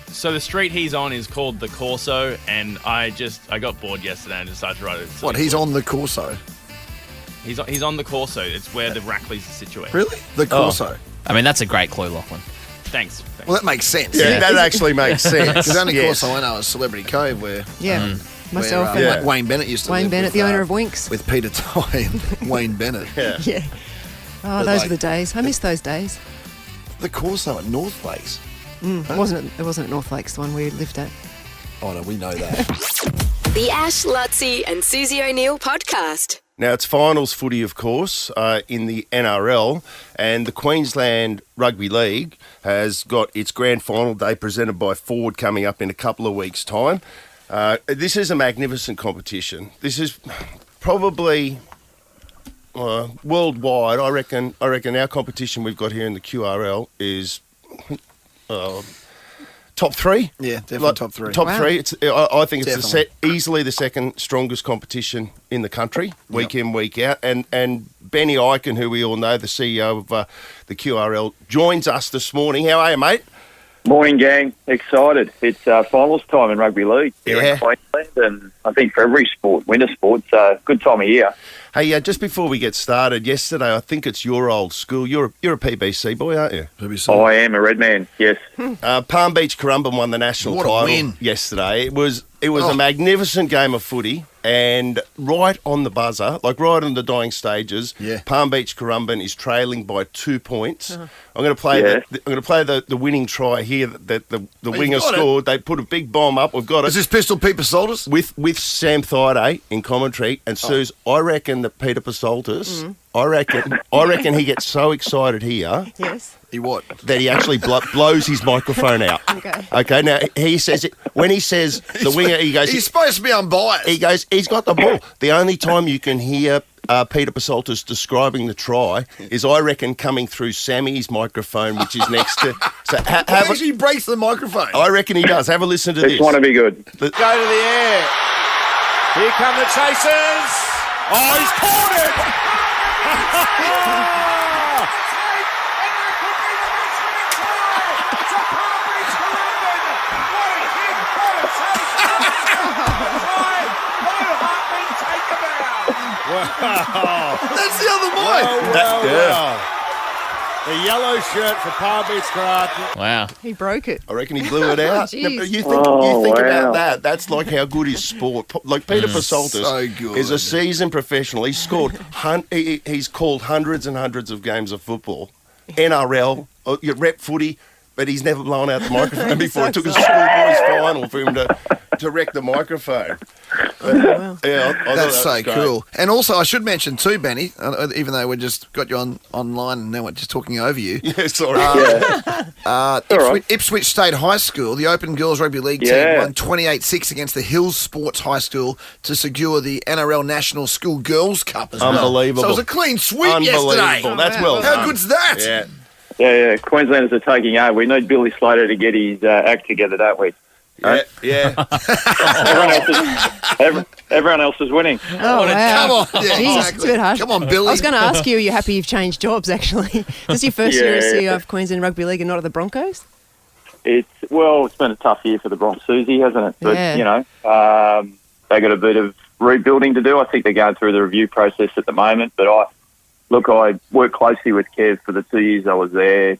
So the street he's on is called the Corso, and I got bored yesterday and decided to write it. What? He's on the Corso. He's on the Corso. It's where the Rackley's are situated. Really? The Corso. I mean, that's a great clue, Lachlan. Thanks. Well, that makes sense. Yeah, that actually makes sense. Because the only Corso I know is Celebrity Cove, where myself and Wayne Bennett used to live. Wayne Bennett, the owner of Winks, with Peter Ty and Wayne Bennett. Yeah. Oh, those were the days. I miss those days. The Corso at North Lakes. It wasn't at North Lakes, the one we lived at. Oh no, we know that. The Ash, Lutzi and Susie O'Neill podcast. Now, it's finals footy, of course, in the NRL, and the Queensland Rugby League has got its grand final day presented by Ford coming up in a couple of weeks' time. This is a magnificent competition. This is probably worldwide. I reckon our competition we've got here in the QRL is top three. Yeah, definitely top three. Top Wow. three. I think it's Definitely. easily the second strongest competition in the country, week in, week out. And BenIkin, who we all know, the CEO of the QRL, joins us this morning. How are you, mate? Morning, gang. Excited. It's finals time in rugby league here in Queensland, and I think for every sport, winter sport, so good time of year. Hey, just before we get started, yesterday, I think it's your old school. You're a PBC boy, aren't you? PBC. I am a red man, yes. Palm Beach Currumbin won the national What a title win. yesterday. It was a magnificent game of footy, and right on the buzzer, like right on the dying stages, Palm Beach Currumbin is trailing by 2 points. I'm going to play the winning try here that the winger scored. They put a big bomb up. We've got it. Is this Pistol Pete Pasoltis? With Sam Thaiday in commentary, and Suze, I reckon that Peter Pasoltis, I reckon he gets so excited here. Yes. He what? That he actually blows his microphone out. Okay. Now he says it when he says the winger. He goes. He's supposed to be unbiased. He goes. He's got the ball. The only time you can hear Peter Pasoltis describing the try is, I reckon, coming through Sammy's microphone, which is next to. So he breaks the microphone. I reckon he does. Have a listen to this. It's want to be good. Go to the air. Here come the chasers. Oh, he's caught it! Wow. That's the other boy. Well. The yellow shirt for Palm Beach Currumbin. Wow. He broke it. I reckon he blew it out. Jeez. No, but you think about that. That's like how good is sport. Like Peter Pasoltis So good. is a seasoned professional. He's scored. He's called hundreds and hundreds of games of football, NRL, your rep footy, but he's never blown out the microphone before. It took a schoolboys final for him to wreck the microphone. Wow. Yeah, That's so great. cool. And also, I should mention too, Benny, even though we just got you online and now we're just talking over you. Yeah, sorry. Ipswich State High School, the Open Girls Rugby League team, won 28-6 against the Hills Sports High School to secure the NRL National School Girls Cup as well. Unbelievable. So it was a clean sweep yesterday. That's well done. How good's that? Yeah. Yeah. Queenslanders are taking over. We need Billy Slater to get his act together, don't we? Yeah. Everyone else is winning. Oh, wow. Come on. Yeah, Jeez, exactly. it's a bit harsh. Come on, Billy. I was going to ask you, are you happy you've changed jobs, actually? This is your first year as Yeah. CEO of Queensland Rugby League and not at the Broncos? It's been a tough year for the Bronx Susie, hasn't it? But, Yeah. they got a bit of rebuilding to do. I think they're going through the review process at the moment. But I worked closely with Kev for the 2 years I was there.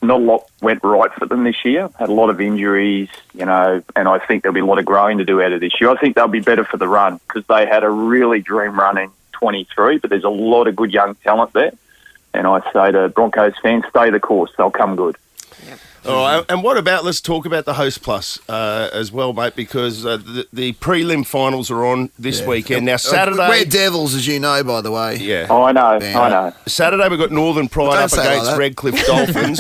Not a lot went right for them this year. Had a lot of injuries, and I think there'll be a lot of growing to do out of this year. I think they'll be better for the run because they had a really dream run in 23, but there's a lot of good young talent there. And I say to Broncos fans, stay the course. They'll come good. All right, and what about, let's talk about the Host Plus as well, mate, because the prelim finals are on this weekend. Now, Saturday... We're Devils, as you know, by the way. Yeah. Oh, I know. Saturday, we've got Northern Pride Don't up say against like that. Redcliffe Dolphins,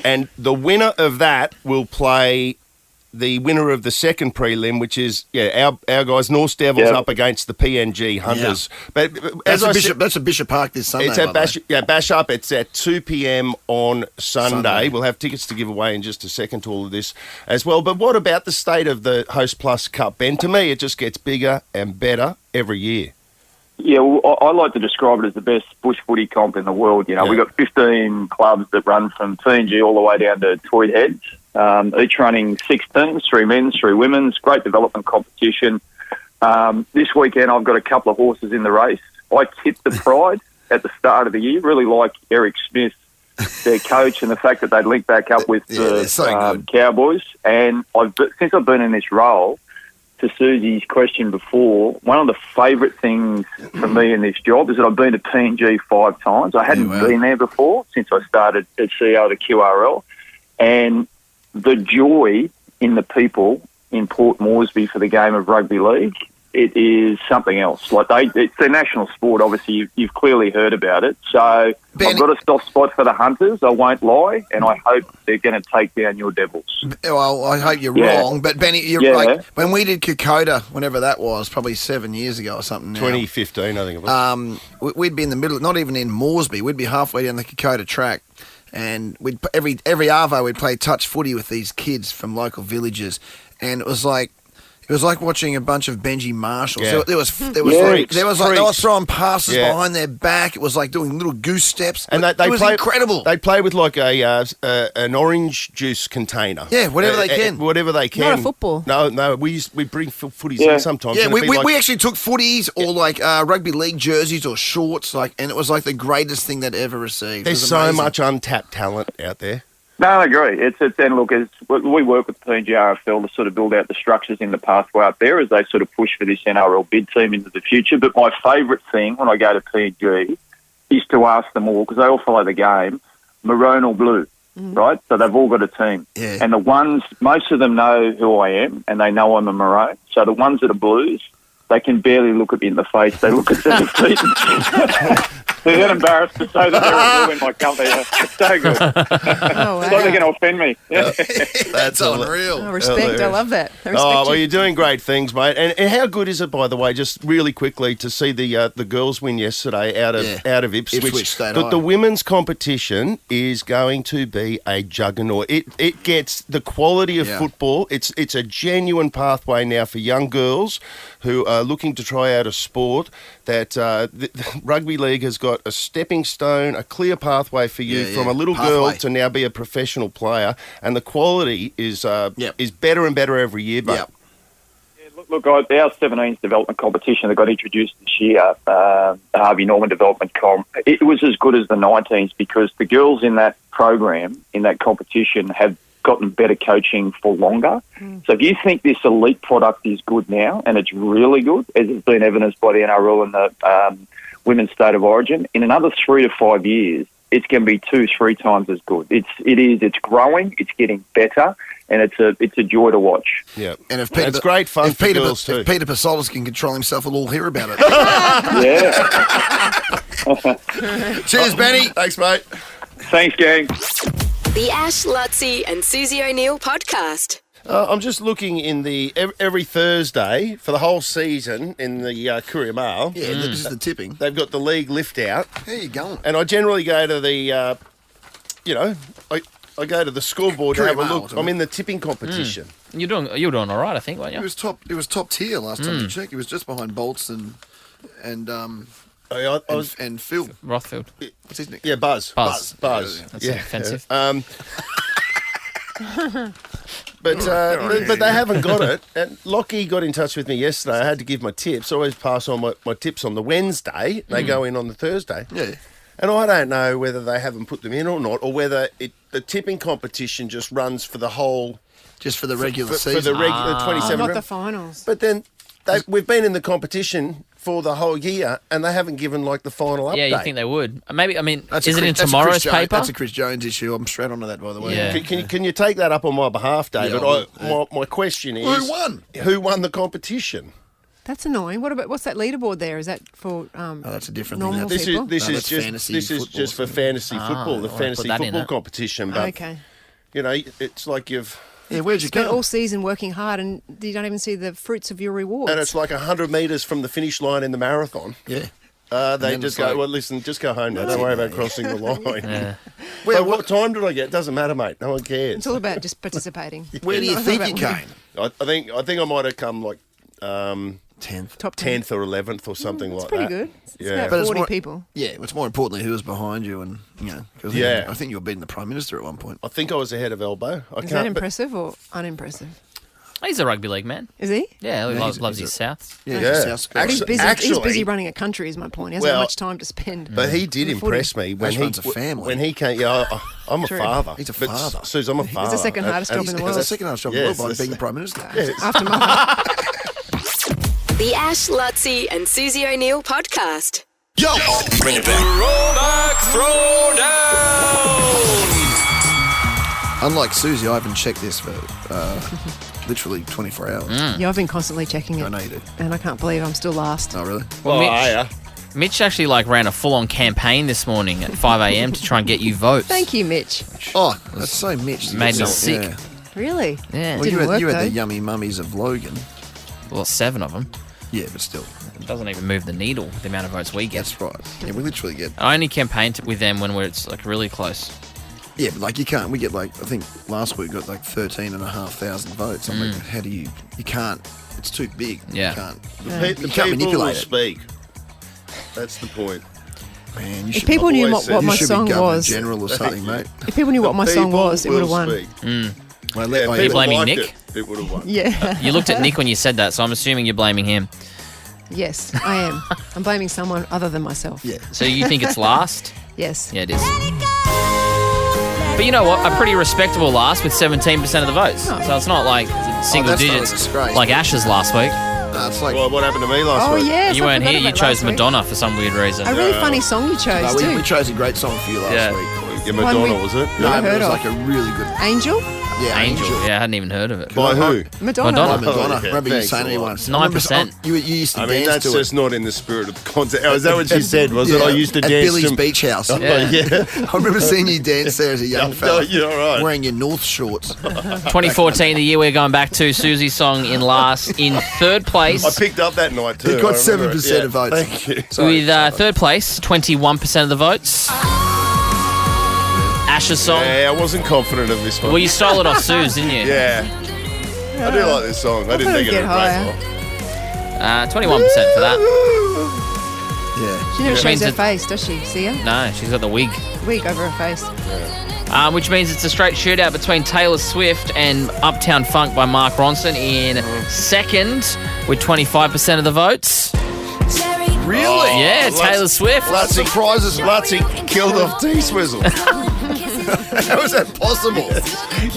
and the winner of that will play the winner of the second prelim, which is our guys, North Devils, up against the PNG Hunters. Yeah. But That's at Bishop Park this Sunday. it's at Bash Up. It's at 2 p.m. on Sunday. We'll have tickets to give away in just a second to all of this as well. But what about the state of the Host Plus Cup, Ben? To me, it just gets bigger and better every year. Yeah, well, I like to describe it as the best bush footy comp in the world. We've got 15 clubs that run from PNG all the way down to Tweed Heads, each running 6 teams, 3 men's, 3 women's. Great development competition. This weekend, I've got a couple of horses in the race. I tipped the Pride at the start of the year. Really like Eric Smith, their coach, and the fact that they linked back up with the Cowboys. And since I've been in this role, to Susie's question before, one of the favourite things for me in this job is that I've been to PNG 5 times. I hadn't been there before since I started as CEO of the QRL. And the joy in the people in Port Moresby for the game of rugby league, it is something else. It's their national sport, obviously. You've clearly heard about it. So I've got a soft spot for the Hunters, I won't lie, and I hope they're going to take down your Devils. Well, I hope you're wrong, but Benny, you're when we did Kokoda, whenever that was, probably 7 years ago or something now. 2015, I think it was. We'd be in the middle, not even in Moresby, we'd be halfway down the Kokoda track. and every arvo we'd play touch footy with these kids from local villages, and it was like watching a bunch of Benji Marshalls. Yeah. They were throwing passes behind their back. It was like doing little goose steps. And it was incredible. They play with like an orange juice container. Yeah, whatever they can. Whatever they can. Not a football. No, we bring footies in sometimes. Yeah, we actually took footies or like rugby league jerseys or shorts, and it was like the greatest thing they'd ever received. There's so much untapped talent out there. No, I agree. And look, we work with PNG RFL to sort of build out the structures in the pathway up there as they sort of push for this NRL bid team into the future. But my favourite thing when I go to PNG is to ask them all, because they all follow the game, maroon or blue, right? So they've all got a team. Yeah. And the ones, most of them know who I am and they know I'm a maroon. So the ones that are blues, they can barely look at me in the face. They look at their feet. They're that embarrassed to say that they're a blue in my company. It's so good. Oh, wow. It's like they're going to offend me. That's unreal. Oh, respect. I love that. I respect well, you. you're doing great things, mate. And how good is it, by the way, just really quickly, to see the girls win yesterday out of Ipswich. State The women's competition is going to be a juggernaut. It gets the quality of football. It's a genuine pathway now for young girls who are looking to try out a sport that the rugby league has got a stepping stone, a clear pathway for you from a little girl to now be a professional player, and the quality is better and better every year. But Look, our 17s development competition that got introduced this year, the Harvey Norman Development Com, it was as good as the 19s because the girls in that program, in that competition, have gotten better coaching for longer. So if you think this elite product is good now, and it's really good, as has been evidenced by the NRL and the Women's State of Origin, in another 3 to 5 years, it's going to be 2-3 times as good. It's growing, it's getting better, and it's a joy to watch. Yeah, and it's great fun for girls too. If Peter Pasolis can control himself, we'll all hear about it. Cheers, Benny. Thanks, mate. Thanks, gang. The Ash, Lutzi and Susie O'Neill podcast. I'm just looking in every Thursday for the whole season in the Courier Mail. Yeah, this is the tipping. They've got the league lift out. There you go. And I generally go to the, I go to the scoreboard to have a look. I'm in the tipping competition. You were doing all right, I think, weren't you? It was top tier last time you checked. He was just behind Bolts and Phil Rothfield. What's his name? Yeah, Buzz. Buzz. That's offensive. But they haven't got it. And Lockie got in touch with me yesterday. I had to give my tips. I always pass on my tips on the Wednesday. They go in on the Thursday. Yeah. And I don't know whether they haven't put them in or not, or whether the tipping competition just runs for the whole... Just for the regular season. For the regular 27 not the finals. But then we've been in the competition for the whole year, and they haven't given the final update. Yeah, you think they would? Maybe. I mean, That's is it in tomorrow's paper? That's a Chris Jones issue. I'm straight onto that, by the way. Yeah. Can you take that up on my behalf, David? Yeah, my question is, who won? Who won the competition? That's annoying. What's that leaderboard there? Is that for that's a different normal thing. people? This is just for fantasy football, the fantasy football competition. But okay. It's like you've. Yeah, where'd you spent go? all season working hard, and you don't even see the fruits of your rewards. And it's like 100 metres from the finish line in the marathon. Yeah. They just go, well, listen, just go home now. Don't worry about crossing the line. Yeah. Well, what time did I get? Doesn't matter, mate. No one cares. It's all about just participating. Where do you think you came? I think I might have come 10th. Top 10th or 11th or something like that. It's pretty good. It's about But 40 people. Yeah, it's more importantly who was behind you, and cause I think you were beating the Prime Minister at one point. I think I was ahead of Elbow. Is that impressive or unimpressive? He's a rugby league man. Is he? Yeah, he loves his Souths. Yeah. He's busy running a country, is my point. He hasn't got much time to spend. But he did impress me when he runs a family. When he came. Yeah, I'm a father. He's a father. Suze, I'm a father. It's the second hardest job in the world. It's the second hardest job in the world by being the Prime Minister. After mother. The Ash, Lutzi and Susie O'Neill podcast. Yo! Bring it back. Throwback Throwdown! Unlike Susie, I haven't checked this for literally 24 hours. Yeah, I've been constantly checking it. I know you do. And I can't believe I'm still last. Oh, really? Well, Mitch actually ran a full-on campaign this morning at 5 a.m. to try and get you votes. Thank you, Mitch. Oh, that's so Mitch. Made me sick. Yeah. Really? Yeah. Well, you had the yummy mummies of Logan. Well, 7 of them. Yeah, but still. It doesn't even move the needle, the amount of votes we get. That's right. Yeah, we literally get... I only campaign with them when it's really close. Yeah, but like you can't. We get like I think last week got like 13,500 votes. I'm like, how do you? You can't. It's too big. Yeah. You can't. The You can't people will manipulate it. speak. That's the point. Man, you If should. people knew always what said my you should song be Governor was, General or something, mate. if people knew what my song was, it would have won. Well, Yeah, oh, Are you people blaming liked Nick? It would have won. Yeah. You looked at Nick when you said that, so I'm assuming you're blaming him. Yes, I am. I'm blaming someone other than myself. Yeah. So you think it's last? Yes. Yeah, it is. But you know what? A pretty respectable last with 17% of the votes. Oh. So it's not like single that's not a digits disgrace. like Ash's last week. It's like Well, what happened to me last Oh, week? yes. You I weren't forgot here. You about chose last week. Madonna for some weird reason. A really funny song you chose, we too. chose a great song for you last Yeah. week. Yeah, Madonna, One we- was it? No, Never but it heard was of. like a really good. Angel? Yeah, Angel. Yeah, I hadn't even heard of it. By who? Madonna. Madonna. Madonna. yeah, Remember you thanks saying a it lot. once. 9%. You used to I mean, dance that's to just it. not in the spirit of the content. Oh, is that what you said? Was it? I used to at dance Billy's to Beach House. Oh, yeah. I remember seeing you dance there as a young fella. You're right. Wearing your North shorts. 2014, the year we're going back to. Susie's song in last. In third place. I picked up that night too. It got I remember 7% it. of votes. Thank you. With third place, 21% of the votes. Ash's song. Yeah, I wasn't confident of this one. Well, you stole it off Suze, didn't you? Yeah. I do like this song. I didn't think it get was higher. 21% for that. Yeah. She never Which shows means her it- face, does she? See her? No, she's got the wig. Wig over her face. Which means it's a straight shootout between Taylor Swift and Uptown Funk by Mark Ronson in second with 25% of the votes. Really? Yeah, Taylor Swift. That surprises me. Lutzy killed off T-Swizzle. How is that possible?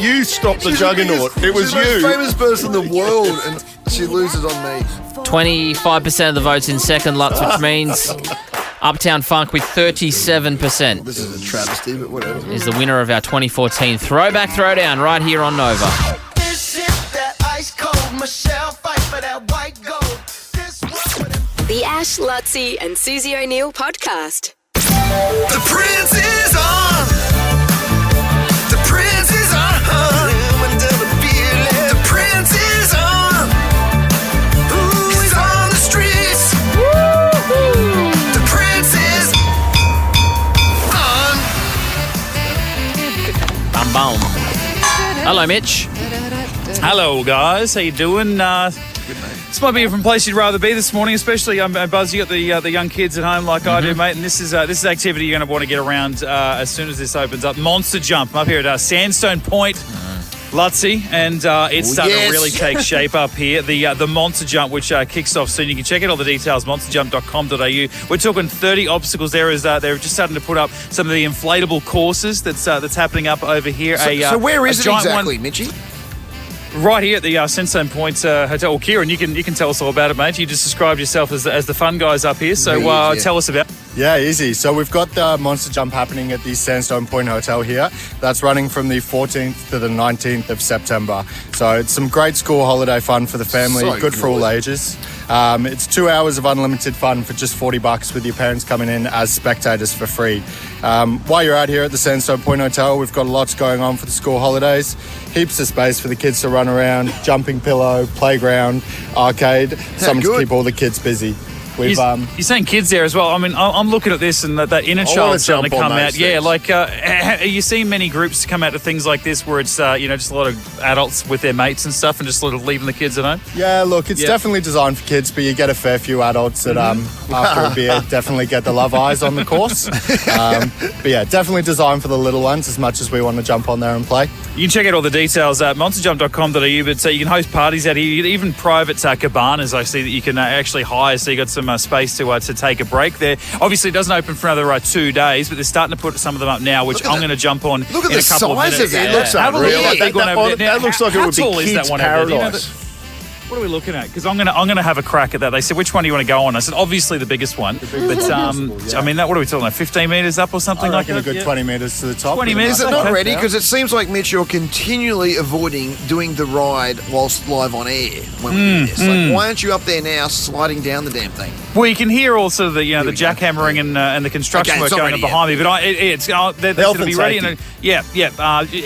You stopped the juggernaut. It was She's the most you. famous person in the world, and she loses on me. 25% of the votes in second, Lutz, which means Uptown Funk with 37% This is a travesty, but whatever. is the winner of our 2014 Throwback Throwdown right here on Nova. This is that ice cold Michelle fight for that white gold. The Ash, Lutzy, and Susie O'Neill podcast. The Prince is on. The Prince is on. The Prince is on. Ooh, he's on the streets. The Prince is on. Bum bum. Hello, Mitch. Hello, guys. How you doing? This might be a different place you'd rather be this morning, especially Buzz. You got the young kids at home like I do, mate. And this is activity you're going to want to get around as soon as this opens up. Monster Jump. I'm up here at Sandstone Point, Lutzy, and it's starting to really take shape up here. The Monster Jump, which kicks off soon. You can check out all the details, monsterjump.com.au. We're talking 30 obstacles there. They're just starting to put up some of the inflatable courses that's happening up over here. So where is it giant exactly, Mitchie? Right here at the Sandstone Point Hotel. Well, Kieran, you can tell us all about it, mate. You just described yourself as the fun guys up here, so tell us about it. Yeah, easy. So we've got the Monster Jump happening at the Sandstone Point Hotel here. That's running from the 14th to the 19th of September. So it's some great school holiday fun for the family, So good for all ages. It's 2 hours of unlimited fun for just $40 with your parents coming in as spectators for free. While you're out here at the Sandstone Point Hotel, we've got lots going on for the school holidays. Heaps of space for the kids to run around, jumping pillow, playground, arcade, something to keep all the kids busy. You're saying kids there as well. I mean, I'm looking at this and that inner child's starting to come out. Yeah, like, are you seeing many groups come out to things like this where it's, just a lot of adults with their mates and stuff and just sort of leaving the kids at home? Yeah, look, it's definitely designed for kids, but you get a fair few adults that, after a beer, definitely get the love eyes on the course. But yeah, definitely designed for the little ones as much as we want to jump on there and play. You can check out all the details at monsterjump.com.au, but you can host parties out here, even private cabanas I see that you can actually hire, so you got some space to take a break there. Obviously, it doesn't open for another 2 days, but they're starting to put some of them up now, which I'm going to jump on in a couple of minutes. Look at the size of that. It looks Have a look at big one over there. That looks like it would be How tall is that kids' one over there? Do you know paradise. what are we looking at? Because I'm gonna have a crack at that. They said, which one do you want to go on? I said, obviously the biggest one. But I mean, what are we talking about? 15 metres up or something like that? A good 20 metres to the top. 20 metres. Is it not Okay. ready? Because it seems like, Mitch, you're continually avoiding doing the ride whilst live on air when we do this. Like, why aren't you up there now sliding down the damn thing? Well, you can hear also the the jackhammering and the construction Okay, work it's not going ready on behind me. But they're going to be ready.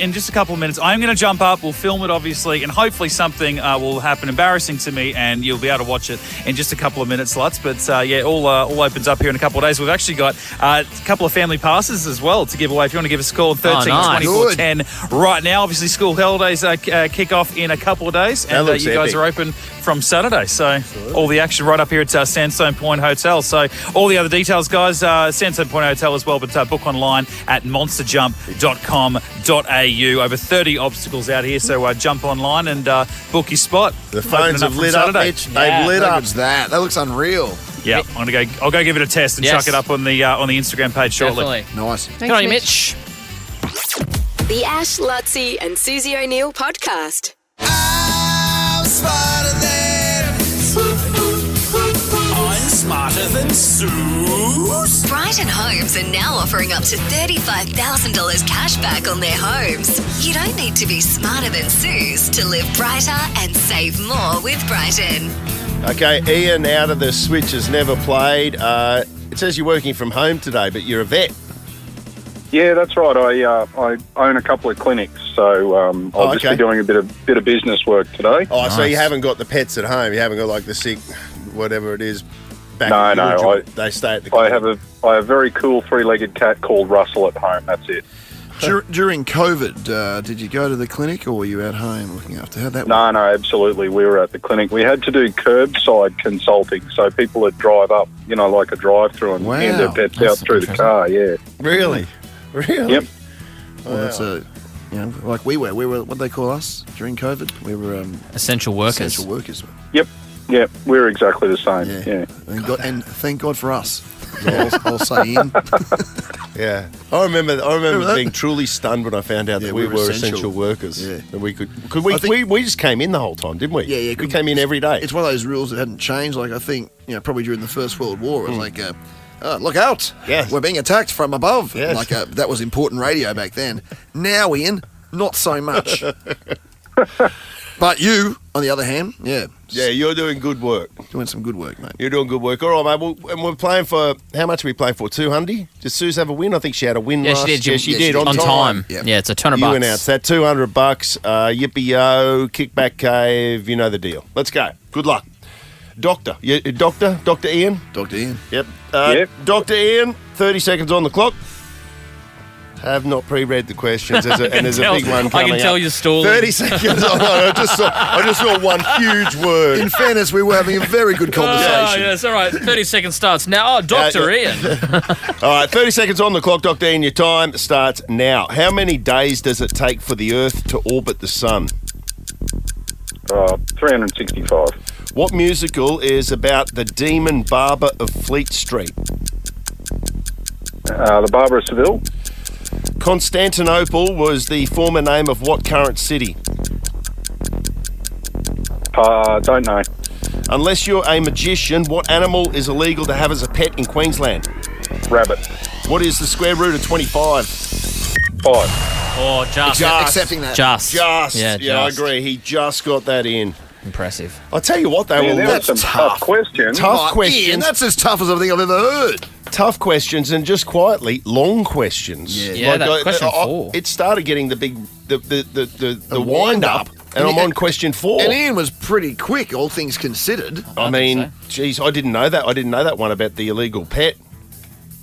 In just a couple of minutes, I'm going to jump up. We'll film it, obviously, and hopefully something will happen embarrassing to me, and you'll be able to watch it in just a couple of minutes, Lutz. But all opens up here in a couple of days. We've actually got a couple of family passes as well to give away. If you want to give us a call, 132410 right now. Obviously, school holidays kick off in a couple of days, and you guys are open from Saturday. So all the action right up here at Sandstone Point Hotel. So all the other details, guys, Sandstone Point Hotel as well, but book online at monsterjump.com.au. Over 30 obstacles out here, so jump online and book your spot. The phones have lit up, Mitch. They've lit up. That looks unreal. Yeah, I'll go give it a test and chuck it up on the Instagram page shortly. Definitely. Nice. Good on you, Mitch. The Ash, Lutzi and Susie O'Neill podcast. I'm smarter than Suze. Brighton Homes are now offering up to $35,000 cash back on their homes. You don't need to be smarter than Suze to live brighter and save more with Brighton. Okay, Ian out of the Switch has never played. It says you're working from home today, but you're a vet. Yeah, that's right. I own a couple of clinics, so I'll just be doing a bit of business work today. Oh, so you haven't got the pets at home? You haven't got like the sick, whatever it is. No. They stay at the clinic. I have a very cool three-legged cat called Russell at home. That's it. During COVID, did you go to the clinic or were you at home looking after? How'd that work? No, absolutely. We were at the clinic. We had to do curbside consulting, so people would drive up, like a drive-through and hand their pets out through the car. Yeah. Really? Really? Yep. Well, that's like we were. We were, what they call us during COVID? We were essential workers. Essential workers. Yep. We're exactly the same. Yeah. And thank God for us. I'll say Ian. Yeah. I remember being truly stunned when I found out that we were essential workers. Yeah. And we we just came in the whole time, didn't we? Yeah. We came in every day. It's one of those rules that hadn't changed. Like I think, probably during the First World War, it was like, look out! Yes. We're being attacked from above. Yes. Like that was important radio back then. Now, Ian, not so much. But you, on the other hand, yeah, you're doing good work. Doing some good work, mate. You're doing good work. All right, mate. Well, and we're playing for, how much are we playing for? 200? Did Suze have a win? I think she had a win last year. Yeah, she did. On time. Yep. Yeah, it's $100. You announced that. $200. Yippee-yo, kickback cave. You know the deal. Let's go. Good luck. Doctor. Dr. Ian? Dr. Ian. Yep. Dr. Ian, 30 seconds on the clock. Have not pre-read the questions, and there's a big one coming I can tell up. you're stalling. 30 seconds. I just saw one huge word. In fairness, we were having a very good conversation. Oh, yes, all right. 30 seconds starts now. Oh, Dr. Ian. All right, 30 seconds on the clock, Dr. Ian. Your time starts now. How many days does it take for the Earth to orbit the Sun? 365. What musical is about the demon barber of Fleet Street? The Barber of Seville. Constantinople was the former name of what current city? Don't know. Unless you're a magician, what animal is illegal to have as a pet in Queensland? Rabbit. What is the square root of 25? 5. Oh, just. Accepting that. Just. Yeah, just. I agree. He just got that in. Impressive. I'll tell you what, that's some tough questions. Tough questions. Ian, that's as tough as everything I've ever heard. Tough questions and just quietly long questions. Yeah, that question 4. It started getting the big the wind up, and I'm on question 4. And Ian was pretty quick, all things considered. I mean, geez, I didn't know that. I didn't know that one about the illegal pet.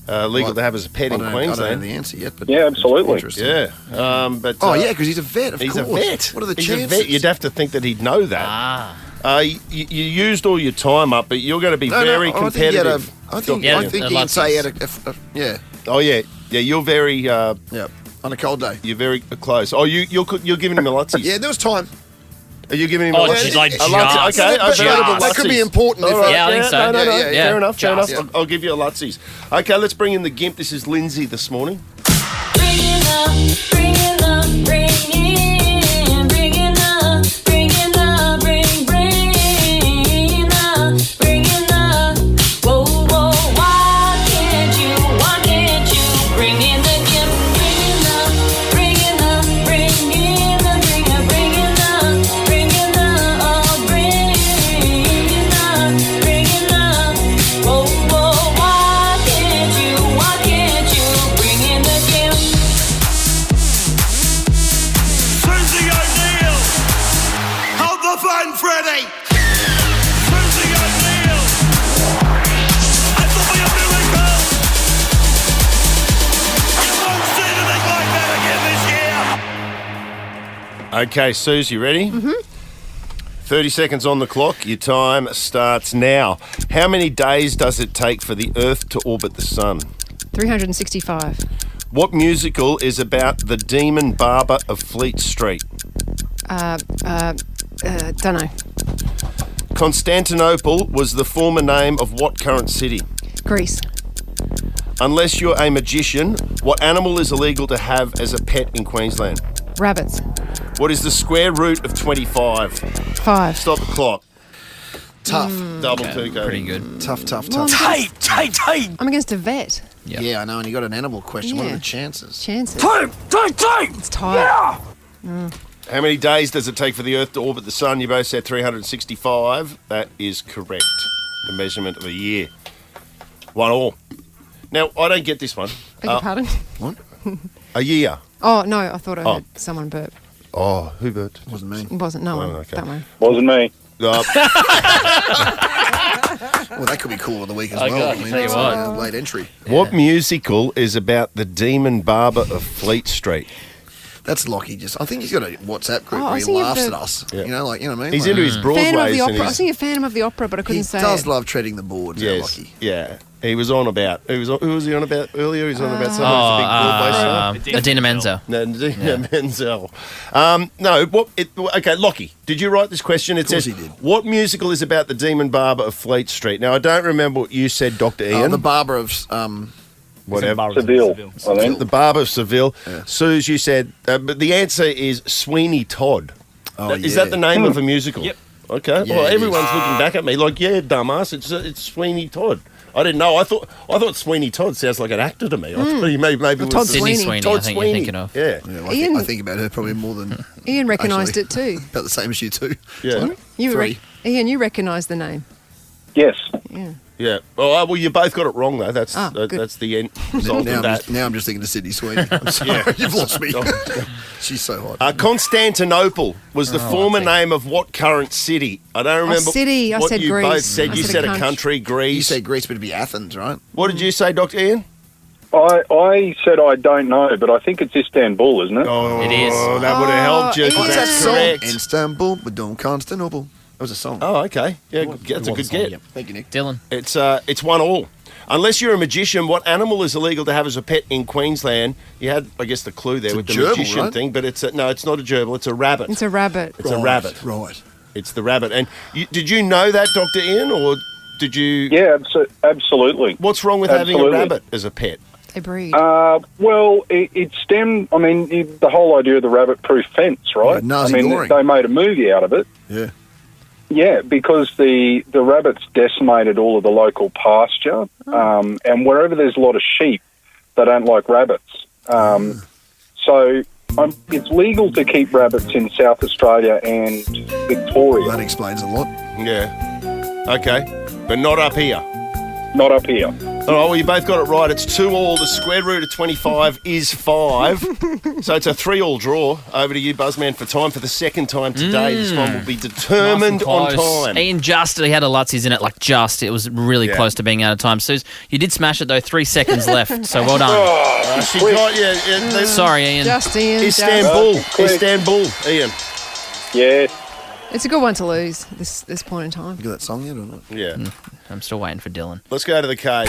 Legal to have as a pet in Queensland. I don't know the answer yet, but yeah, absolutely. Interesting. Yeah, but because he's a vet. Of he's course. a vet. What are the He's chances? a vet. You'd have to think that he'd know that. You used all your time up, but you're going to be very competitive. I think Ian say he had yeah. Oh yeah, you're very on a cold day. You're very close. Oh, you're giving him a Lutsies. Yeah, there was time. Are you giving him a Lutsies? Like a Lutsies. Okay, that could be important. All right. Yeah, I think so. No, Yeah. Fair enough. Yeah. I'll give you a Lutsies. Okay, let's bring in the Gimp. This is Lindsay this morning. Bring it up, bring it up, bring it, bring it up, bring it up, bring it up. Whoa, whoa, why can't you bring in the gift? Bring it up, bring it up, bring it up, bring it up, bring it up, bring it up, bring it up. Whoa, Okay, Suze, you ready? Mm-hmm. 30 seconds on the clock. Your time starts now. How many days does it take for the Earth to orbit the Sun? 365. What musical is about the demon barber of Fleet Street? Don't know. Constantinople was the former name of what current city? Greece. Unless you're a magician, what animal is illegal to have as a pet in Queensland? Rabbits. What is the square root of 25? 5. Stop the clock. Tough. Double two, go. Pretty good. Tough. Tight. I'm against a vet. Yep. Yeah, I know, and you got an animal question. What are Yeah. the chances? Chances. Tight. It's tight. How many days does it take for the Earth to orbit the Sun? You both said 365. That is correct. The measurement of a year. 1-1. Now, I don't get this one. Beg your pardon? What? A year. Oh, no, I thought I heard someone burp. Oh, who burped? It wasn't me. It wasn't. No one. okay. That one. Wasn't me. Well, that could be cool of the week as well. God, I mean, tell you it's what. a late entry. What musical is about the demon barber of Fleet Street? That's Lockie. I think he's got a WhatsApp group Oh, I where was he thinking laughs of at the- us. Yeah. You know what I mean? He's Like, into his Fan of Broadways the and opera. I was his... thinking fan of the opera, but I he couldn't say does it. love treading the boards. Yes, Lockie. yeah. He was on about... Who was he on about earlier? He was on about something with the big Broadway star. Adina Menzel. No, Menzel. Okay, Lockie, did you write this question? It says, he did. what musical is about the demon barber of Fleet Street? Now, I don't remember what you said, Dr. Ian. The barber of... Whatever. Seville, I think. The barber of Seville. Yeah. Suze, you said... but the answer is Sweeney Todd. Oh, Is that the name of a musical? Yep. Okay. Yeah, well, it everyone's is. looking back at me like, yeah, dumbass, it's Sweeney Todd. I didn't know. I thought Sweeney Todd sounds like an actor to me. I thought he maybe was Todd Sydney Sweeney. Sweeney, Todd I think you're Sweeney. thinking of. Yeah. Yeah, Ian- I think about her probably more than... Ian recognised actually, it too. About the same as you two. Yeah. Ian, you recognised the name. Yes. Yeah. Yeah. Well, you both got it wrong though. That's good. that's the end result Now, of that. I'm just thinking of Sydney Sweeney. I'm sorry, you've lost me. She's so hot. Constantinople was the former name of what current city? I don't remember. city. I what said you Greece. both said. I You said said a a country, You Greece. say Greece, but it'd be Athens, right? What did you say, Dr. Ian? I said I don't know, but I think it's Istanbul, isn't it? Oh, It is. that would have helped you. Ian. That's What's that correct. song? Istanbul, but don't Constantinople. That was a song. Oh, okay. Yeah, that's a good get. Yeah. Thank you, Nick. Dylan. It's 1-1. Unless you're a magician, what animal is illegal to have as a pet in Queensland? You had, I guess, the clue there It's a with the gerbil, magician right? thing, but it's no, it's not a gerbil. It's a rabbit. It's a rabbit. It's a rabbit. Right. It's the rabbit. And did you know that, Dr. Ian, or did you? Yeah, absolutely. What's wrong with having a Absolutely. rabbit as a pet? They breed. Well, it stemmed. I mean, the whole idea of the rabbit-proof fence, right? Yeah, Nazi I mean, goring. they made a movie out of it. Yeah. Yeah, because the rabbits decimated all of the local pasture, and wherever there's a lot of sheep, they don't like rabbits. So it's legal to keep rabbits in South Australia and Victoria. That explains a lot. Yeah. Okay. But not up here. Not up here. All right, well, you both got it right. It's 2-2. The square root of 25 is 5. So it's a 3-3 draw. Over to you, Buzzman, for time for the second time today. This one will be determined on time. Ian he had a Lutsies in it, It was really close to being out of time. Suze, you did smash it though, 3 seconds left, so well done. She got you. Sorry, Ian. Just Ian. Istanbul. Istanbul, Ian. Yeah. It's a good one to lose this point in time. You got that song yet or not? Yeah. I'm still waiting for Dylan. Let's go to the cave.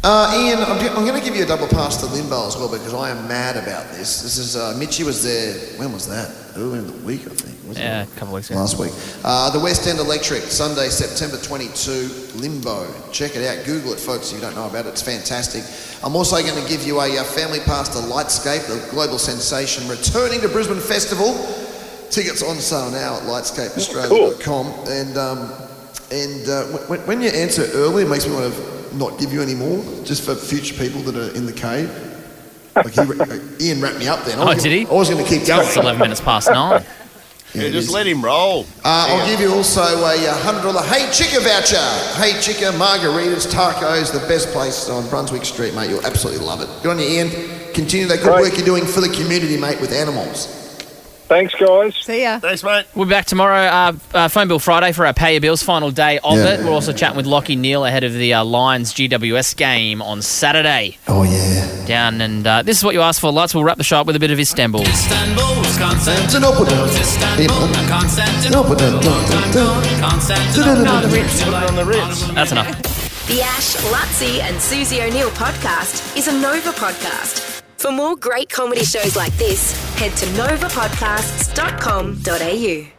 Ian, I'm going to give you a double pass to Limbo as well because I am mad about this. This is Mitchie was there. When was that? Earlier in the week, I think. Wasn't Yeah, it? a couple of weeks ago. Last week. The West End Electric, Sunday, September 22, Limbo. Check it out. Google it, folks, if you don't know about it. It's fantastic. I'm also going to give you a family pass to Lightscape, the global sensation, returning to Brisbane Festival. Tickets on sale now at lightscapeaustralia.com. And when you answer early, it makes me want to not give you any more, just for future people that are in the cave. Ian wrapped me up then. Did he? I was going to keep going. It's 11 minutes past 9. Yeah, just let him roll. I'll give you also a $100 Hey Chica voucher. Hey Chica, margaritas, tacos, the best place on Brunswick Street, mate. You'll absolutely love it. Good on you, Ian. Continue that good work you're doing for the community, mate, with animals. Thanks, guys. See ya. Thanks, mate. We'll be back tomorrow, Phone Bill Friday, for our Pay Your Bills final day of it. We're also chatting with Lockie Neal ahead of the Lions GWS game on Saturday. Oh, yeah. Down, and this is what you asked for, Lights. We'll wrap the show up with a bit of Istanbul. Constantinople. That's enough. The Ash, Lutzi and Susie O'Neill podcast is a Nova podcast. For more great comedy shows like this, head to novapodcasts.com.au.